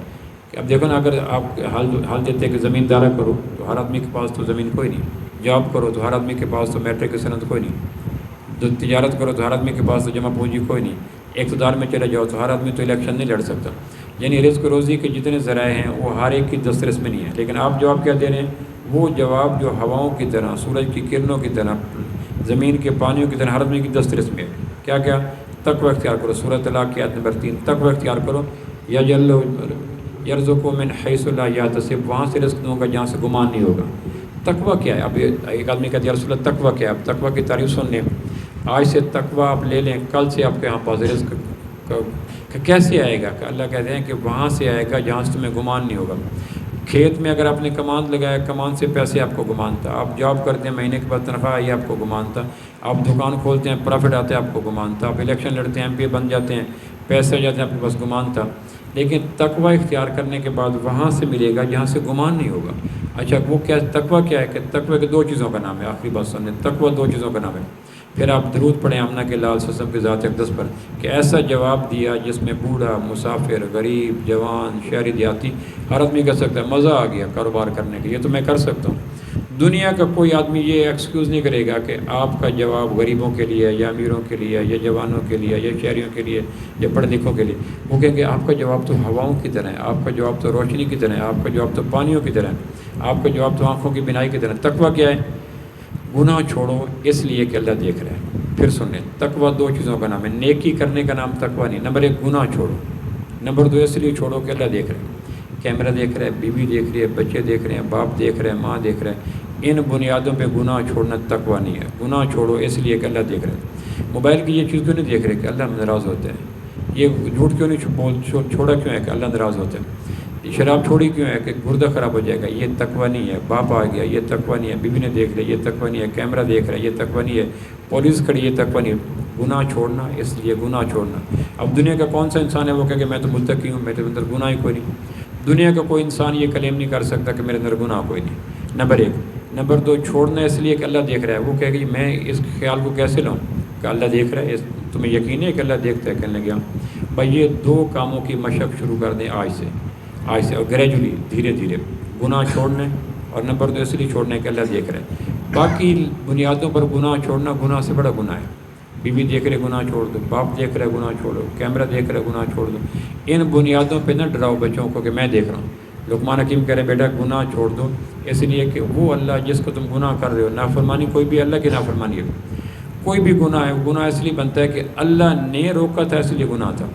کہ اب دیکھو نا، اگر آپ حال دیتے ہیں کہ زمینداری کرو تو ہر آدمی کے پاس تو زمین کوئی نہیں، جاب کرو تو ہر آدمی کے پاس تو میٹرک کی سند کوئی نہیں، تجارت کرو تو ہر آدمی کے پاس تو جمع پونجی کوئی نہیں، اقتدار میں چلے جاؤ تو ہر آدمی تو الیکشن نہیں لڑ سکتا، یعنی رزق روزی کے جتنے ذرائع ہیں وہ ہر ایک کی دسترس میں نہیں ہے۔ لیکن آپ جواب کیا دے رہے ہیں؟ وہ جواب جو ہواؤں کی طرح، سورج کی کرنوں کی طرح، زمین کے پانیوں کی طرح ہر آدمی کی دسترس میں ہے۔ کیا کیا؟ تقوی اختیار کرو، سورۃ طلاق کی آیت نمبر 3، تقوی اختیار کرو، یرزقہ من حیث لا یحتسب، وہاں سے رزق دوں گا جہاں سے گمان نہیں ہوگا۔ تقوی کیا ہے؟ اب ایک آدمی کہتے ہیں یا رسول اللہ تقوی کیا ہے؟ اب تقوی کی تعریف سن لیں، آج سے تقوی آپ لے لیں، کل سے آپ کے یہاں پاس رزق کیسے آئے گا؟ کہ اللہ کہتے ہیں کہ وہاں سے آئے گا جہاں سے تمہیں گمان نہیں ہوگا۔ کھیت میں اگر آپ نے کمان لگایا، کمان سے پیسے آپ کو گمان تھا، آپ جاب کرتے ہیں مہینے کے بعد تنخواہ آئی آپ کو گمان تھا، آپ دکان کھولتے ہیں پروفٹ آتے ہیں آپ کو گمان تھا، آپ الیکشن لڑتے ہیں ایم پی بن جاتے ہیں، پیسے آ جاتے ہیں آپ کے پاس گمان تھا۔ لیکن تقوی اختیار کرنے کے بعد وہاں سے ملے گا جہاں سے گمان نہیں ہوگا۔ اچھا وہ کیا تقوی کیا ہے؟ کہ تقوی کے 2 چیزوں کا نام ہے، آخری بات سنیں، تقوی 2 چیزوں کا نام ہے۔ پھر آپ درود پڑھیں آمنہ کے لال سسم کی ذات اقدس پر، کہ ایسا جواب دیا جس میں بوڑھا، مسافر، غریب، جوان، شہری، دیہاتی، ہر آدمی کہہ سکتا ہے مزہ آ گیا کاروبار کرنے کے، یہ تو میں کر سکتا ہوں۔ دنیا کا کوئی آدمی یہ ایکسکیوز نہیں کرے گا کہ آپ کا جواب غریبوں کے لیے یا امیروں کے لیے یا جوانوں کے لیے یا شہریوں کے لیے یا پڑھے لکھوں کے لیے، وہ کہیں گے آپ کا جواب تو ہواؤں کی طرح ہے، آپ کا جواب تو روشنی کی طرح ہے، آپ کا جواب تو پانیوں کی طرح ہے، آپ کا جواب تو آنکھوں کی بینائی کی طرح ہے۔ تقوی کیا ہے؟ گناہ چھوڑو اس لیے کہ اللہ دیکھ رہا ہے۔ پھر سن لیں، تقوی 2 چیزوں کا نام ہے، نیکی کرنے کا نام تقوی نہیں۔ نمبر 1 گناہ چھوڑو، نمبر 2 اس لیے چھوڑو کہ اللہ دیکھ رہا ہے، کیمرہ دیکھ رہا ہے، بیوی دیکھ رہی ہے، بچے دیکھ رہے ہیں، باپ دیکھ رہے ہیں، ماں دیکھ رہے ہیں۔ ان بنیادوں پہ گناہ چھوڑنا تقوی نہیں ہے۔ گناہ چھوڑو اس لیے کہ اللہ دیکھ رہے ہیں۔ موبائل کی یہ چیز کیوں نہیں دیکھ رہے کہ اللہ ناراض ہوتے ہیں؟ یہ جھوٹ کیوں نہیں چھوڑا کیوں ہے کہ اللہ ناراض ہوتے ہیں؟ شراب چھوڑی کیوں ہے کہ گردہ خراب ہو جائے گا؟ یہ تقوی نہیں ہے۔ باپ آ گیا، یہ تقوی نہیں ہے۔ بیوی نے دیکھ لیا، یہ تقوی نہیں ہے۔ کیمرہ دیکھ رہا ہے، یہ تقوی نہیں ہے۔ پولیس کھڑی، یہ تقوی نہیں ہے۔ گناہ چھوڑنا اس لیے، گناہ چھوڑنا۔ اب دنیا کا کون سا انسان ہے وہ کہے کہ میں تو متقی ہوں، میرے اندر گناہ ہی کوئی نہیں؟ دنیا کا کوئی انسان یہ کلیم نہیں کر سکتا کہ میرے اندر گناہ کوئی نہیں۔ نمبر 1۔ نمبر 2 چھوڑنا اس لیے کہ اللہ دیکھ رہا ہے۔ وہ کہے کہ میں اس خیال کو کیسے لاؤں کہ اللہ دیکھ رہا ہے؟ تمہیں یقین ہے کہ اللہ دیکھتا ہے؟ کہنے لگا بھائی یہ 2 کاموں کی مشق شروع کر دیں آج سے، اور گریجولی، دھیرے دھیرے گناہ چھوڑنے، اور نمبر 2 اس لیے چھوڑنے کہ اللہ دیکھ رہا ہے۔ باقی بنیادوں پر گناہ چھوڑنا گناہ سے بڑا گناہ ہے۔ بیوی دیکھ رہے گناہ چھوڑ دو، باپ دیکھ رہے گناہ چھوڑو، کیمرہ دیکھ رہے گناہ چھوڑ دو۔ ان بنیادوں پہ نہ ڈراؤ بچوں کو کہ میں دیکھ رہا ہوں۔ لقمان حکیم کہہ رہے بیٹا گناہ چھوڑ دو، اس لیے کہ وہ اللہ جس کو تم گناہ کر رہے ہو، نافرمانی کوئی بھی اللہ کی نافرمانی ہے، کوئی بھی گناہ ہے، گناہ اس لیے بنتا ہے کہ اللہ نے روکا تھا اس لیے گناہ تھا۔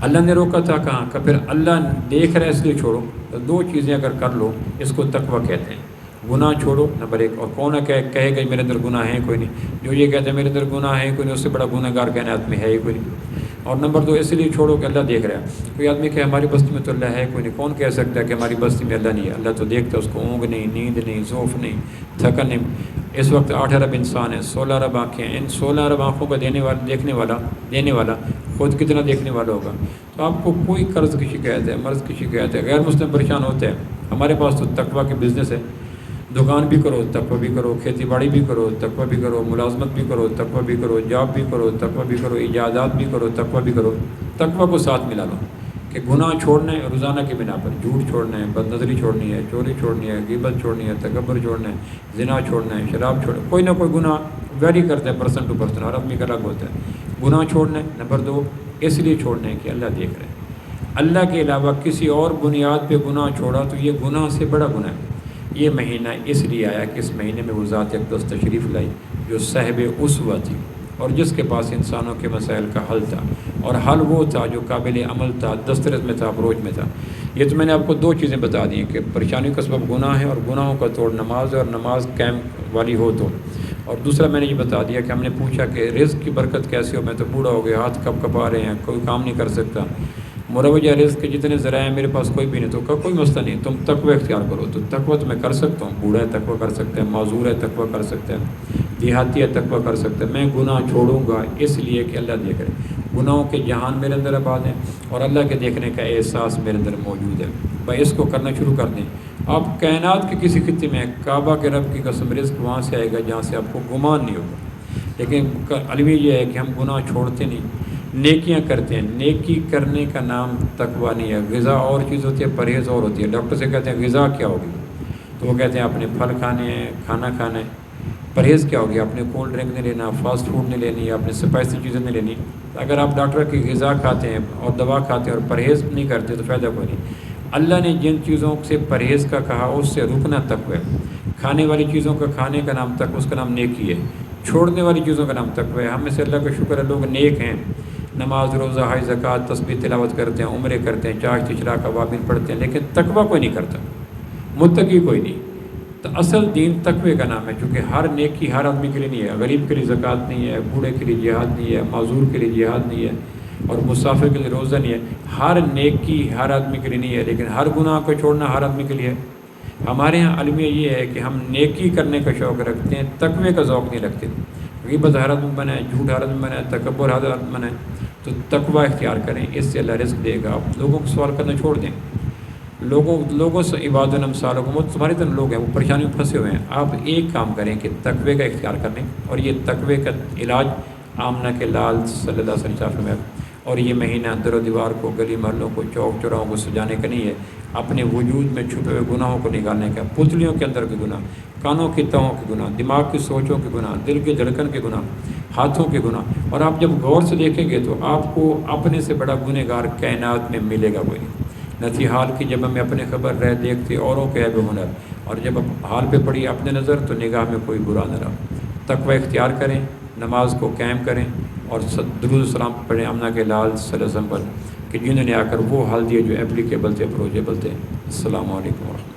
اللہ نے روکا تھا کہاں کا؟ پھر اللہ دیکھ رہا ہے اس لیے چھوڑو۔ تو 2 چیزیں اگر کر لو اس کو تقوی کہتے ہیں۔ گناہ چھوڑو نمبر 1، اور کون کہے گا میرے اندر گناہ ہے کوئی نہیں؟ جو یہ کہتے ہیں میرے اندر گناہ ہے کوئی نہیں، اس سے بڑا گناہ گار کہنا آدمی ہے ہی کوئی نہیں۔ اور نمبر 2 اس لیے چھوڑو کہ اللہ دیکھ رہا ہے۔ کوئی آدمی کہ ہماری بستی میں تو اللہ ہے کوئی نہیں، کون کہہ سکتا ہے کہ ہماری بستی میں اللہ نہیں ہے؟ اللہ تو دیکھتا ہے، اس کو اونگ نہیں، نیند نہیں، ذوف نہیں، تھکن نہیں۔ اس وقت 8 ارب انسان ہیں، 16 ارب آنکھیں ہیں، ان 16 ارب آنکھوں کا دینے والا خود کتنا دیکھنے والا ہوگا؟ تو آپ کو کوئی قرض کی شکایت ہے، مرض کی شکایت ہے، غیر مسلم پریشان ہوتے ہیں، ہمارے پاس تو تقوی کے بزنس ہے، دکان بھی کرو تقوی بھی کرو، کھیتی باڑی بھی کرو تقوی بھی کرو، ملازمت بھی کرو تقوی بھی کرو، جاب بھی کرو تقوی بھی کرو، ایجادات بھی کرو تقوی بھی کرو۔ تقوی کو ساتھ ملا لو کہ گناہ چھوڑنا ہے روزانہ کی بنا پر، جھوٹ چھوڑنا ہے، بد نظری چھوڑنی ہے، چوری چھوڑنی ہے، غیبت چھوڑنی ہے، تکبر چھوڑنا ہے، زنا چھوڑنا ہے، شراب چھوڑنا ہے، کوئی نہ کوئی گناہ ویری کرتا ہے پرسن ٹو پرسن، ہر آدمی کا الگ ہوتا ہے۔ گناہ چھوڑنا ہے، نمبر 2 اس لیے چھوڑنا ہے کہ اللہ دیکھ رہے ہیں، اللہ کے علاوہ کسی اور بنیاد پہ گناہ چھوڑا تو یہ گناہ سے بڑا گناہ ہے۔ یہ مہینہ اس لیے آیا کہ اس مہینے میں وہ ذات اقدس تشریف لائی جو صاحب اسوہ تھی اور جس کے پاس انسانوں کے مسائل کا حل تھا، اور حل وہ تھا جو قابل عمل تھا، دسترس میں تھا، اپروچ میں تھا۔ یہ تو میں نے آپ کو 2 چیزیں بتا دی ہیں کہ پریشانی کا سبب گناہ ہے اور گناہوں کا توڑ نماز ہے، اور نماز قائم والی ہو تو۔ اور دوسرا میں نے یہ بتا دیا کہ ہم نے پوچھا کہ رزق کی برکت کیسے ہو، میں تو بوڑھا ہو گیا، ہاتھ کب کپا رہے ہیں، کوئی کام نہیں کر سکتا، مروجہ رزق کے جتنے ذرائع ہیں میرے پاس کوئی بھی نہیں، تو کوئی مسئلہ نہیں، تم تقوی اختیار کرو۔ تو تقوی تو میں کر سکتا ہوں، بوڑھا ہے تقوی کر سکتے ہیں، معذور ہے تقوی کر سکتے ہیں، دیہاتی ہے تقوی کر سکتے ہیں۔ میں گناہ چھوڑوں گا اس لیے کہ اللہ دیکھ رہے ہیں، گناہوں کے جہان میرے اندر آباد ہیں اور اللہ کے دیکھنے کا احساس میرے اندر موجود ہے۔ بھائی اس کو کرنا شروع کر دیں۔ آپ کائنات کے کسی خطے میں کعبہ کے رب کی قسم رزق وہاں سے آئے گا جہاں سے آپ کو گمان نہیں ہوگا، لیکن علمی یہ ہے کہ ہم گناہ چھوڑتے نہیں، نیکیاں کرتے ہیں۔ نیکی کرنے کا نام تقوی نہیں ہے۔ غذا اور چیز ہوتی ہے، پرہیز اور ہوتی ہے۔ ڈاکٹر سے کہتے ہیں غذا کیا ہوگی، تو وہ کہتے ہیں آپ نے پھل کھانے ہیں، کھانا کھانا ہے۔ پرہیز کیا ہوگی، آپ نے کولڈ ڈرنک نہیں لینا، فاسٹ فوڈ نہیں لینی، آپ نے اسپائسی چیزیں نہیں لینی۔ اگر آپ ڈاکٹر کی غذا کھاتے ہیں اور دوا کھاتے ہیں اور پرہیز نہیں کرتے تو فائدہ کوئی نہیں۔ اللہ نے جن چیزوں سے پرہیز کا کہا اس سے رکنا تقوی ہے۔ کھانے والی چیزوں کا کھانے کا نام تقوی، اس کا نام نیکی ہے۔ چھوڑنے والی چیزوں کا نام تقوی ہے۔ ہم میں سے اللہ کا شکر ہے لوگ نیک ہیں، نماز روزہ حج زکوٰۃ تسبیح تلاوت کرتے ہیں، عمرے کرتے ہیں، چاشت اشراق اوابین پڑھتے ہیں، لیکن تقوی کوئی نہیں کرتا، متقی کوئی نہیں۔ تو اصل دین تقوی کا نام ہے، چونکہ ہر نیکی ہر آدمی کے لیے نہیں ہے۔ غریب کے لیے زکوٰۃ نہیں ہے، بوڑھے کے لیے جہاد نہیں ہے، معذور کے لیے جہاد نہیں ہے، اور مسافر کے لیے روزہ نہیں ہے۔ ہر نیکی ہر آدمی کے لیے نہیں ہے، لیکن ہر گناہ کو چھوڑنا ہر آدمی کے لیے ہے۔ ہمارے ہاں المیہ یہ ہے کہ ہم نیکی کرنے کا شوق رکھتے ہیں، تقوی کا ذوق نہیں رکھتے۔ غیبت ہر آدمی بنائے، جھوٹ ہر آدمی بنائے، تکبر ہر آدمی بنائے، تو تقوی اختیار کریں، اس سے اللہ رزق دے گا۔ آپ لوگوں کو سوال کرنا چھوڑ دیں، لوگوں سے عباد الامثالکم، وہ تمہاری طرح لوگ ہیں، وہ پریشانی میں پھنسے ہوئے ہیں۔ آپ ایک کام کریں کہ تقوی کا اختیار کر لیں، اور یہ تقوی کا علاج آمنہ کے لال صلی اللہ علیہ وسلم میں۔ اور یہ مہینہ در و دیوار کو، گلی محلوں کو، چوک چوراہوں کو سجانے کا نہیں ہے، اپنے وجود میں چھپے ہوئے گناہوں کو نکالنے کا۔ پتلیوں کے اندر کے گناہ، کانوں کی تہوں کے گناہ، دماغ کی سوچوں کے گناہ، دل کی دھڑکن کے گناہ، ہاتھوں کے گناہ۔ اور آپ جب غور سے دیکھیں گے تو آپ کو اپنے سے بڑا گنہگار کائنات میں ملے گا کوئی نہیں۔ نتی حال کی جب ہمیں اپنے خبر رہ دیکھتے اوروں کے عیب و ہنر، اور جب حال پہ پڑی اپنے نظر تو نگاہ میں کوئی برا نہ رہا۔ تقوی اختیار کریں، نماز کو قائم کریں، اور درود و سلام پڑھیں آمنہ کے لال صلی اللہ علیہ وسلم پر، کہ جنہوں نے آ کر وہ حل دیے جو اپلیکیبل تھے، اپروچیبل تھے۔ السلام علیکم ورحمۃ اللہ۔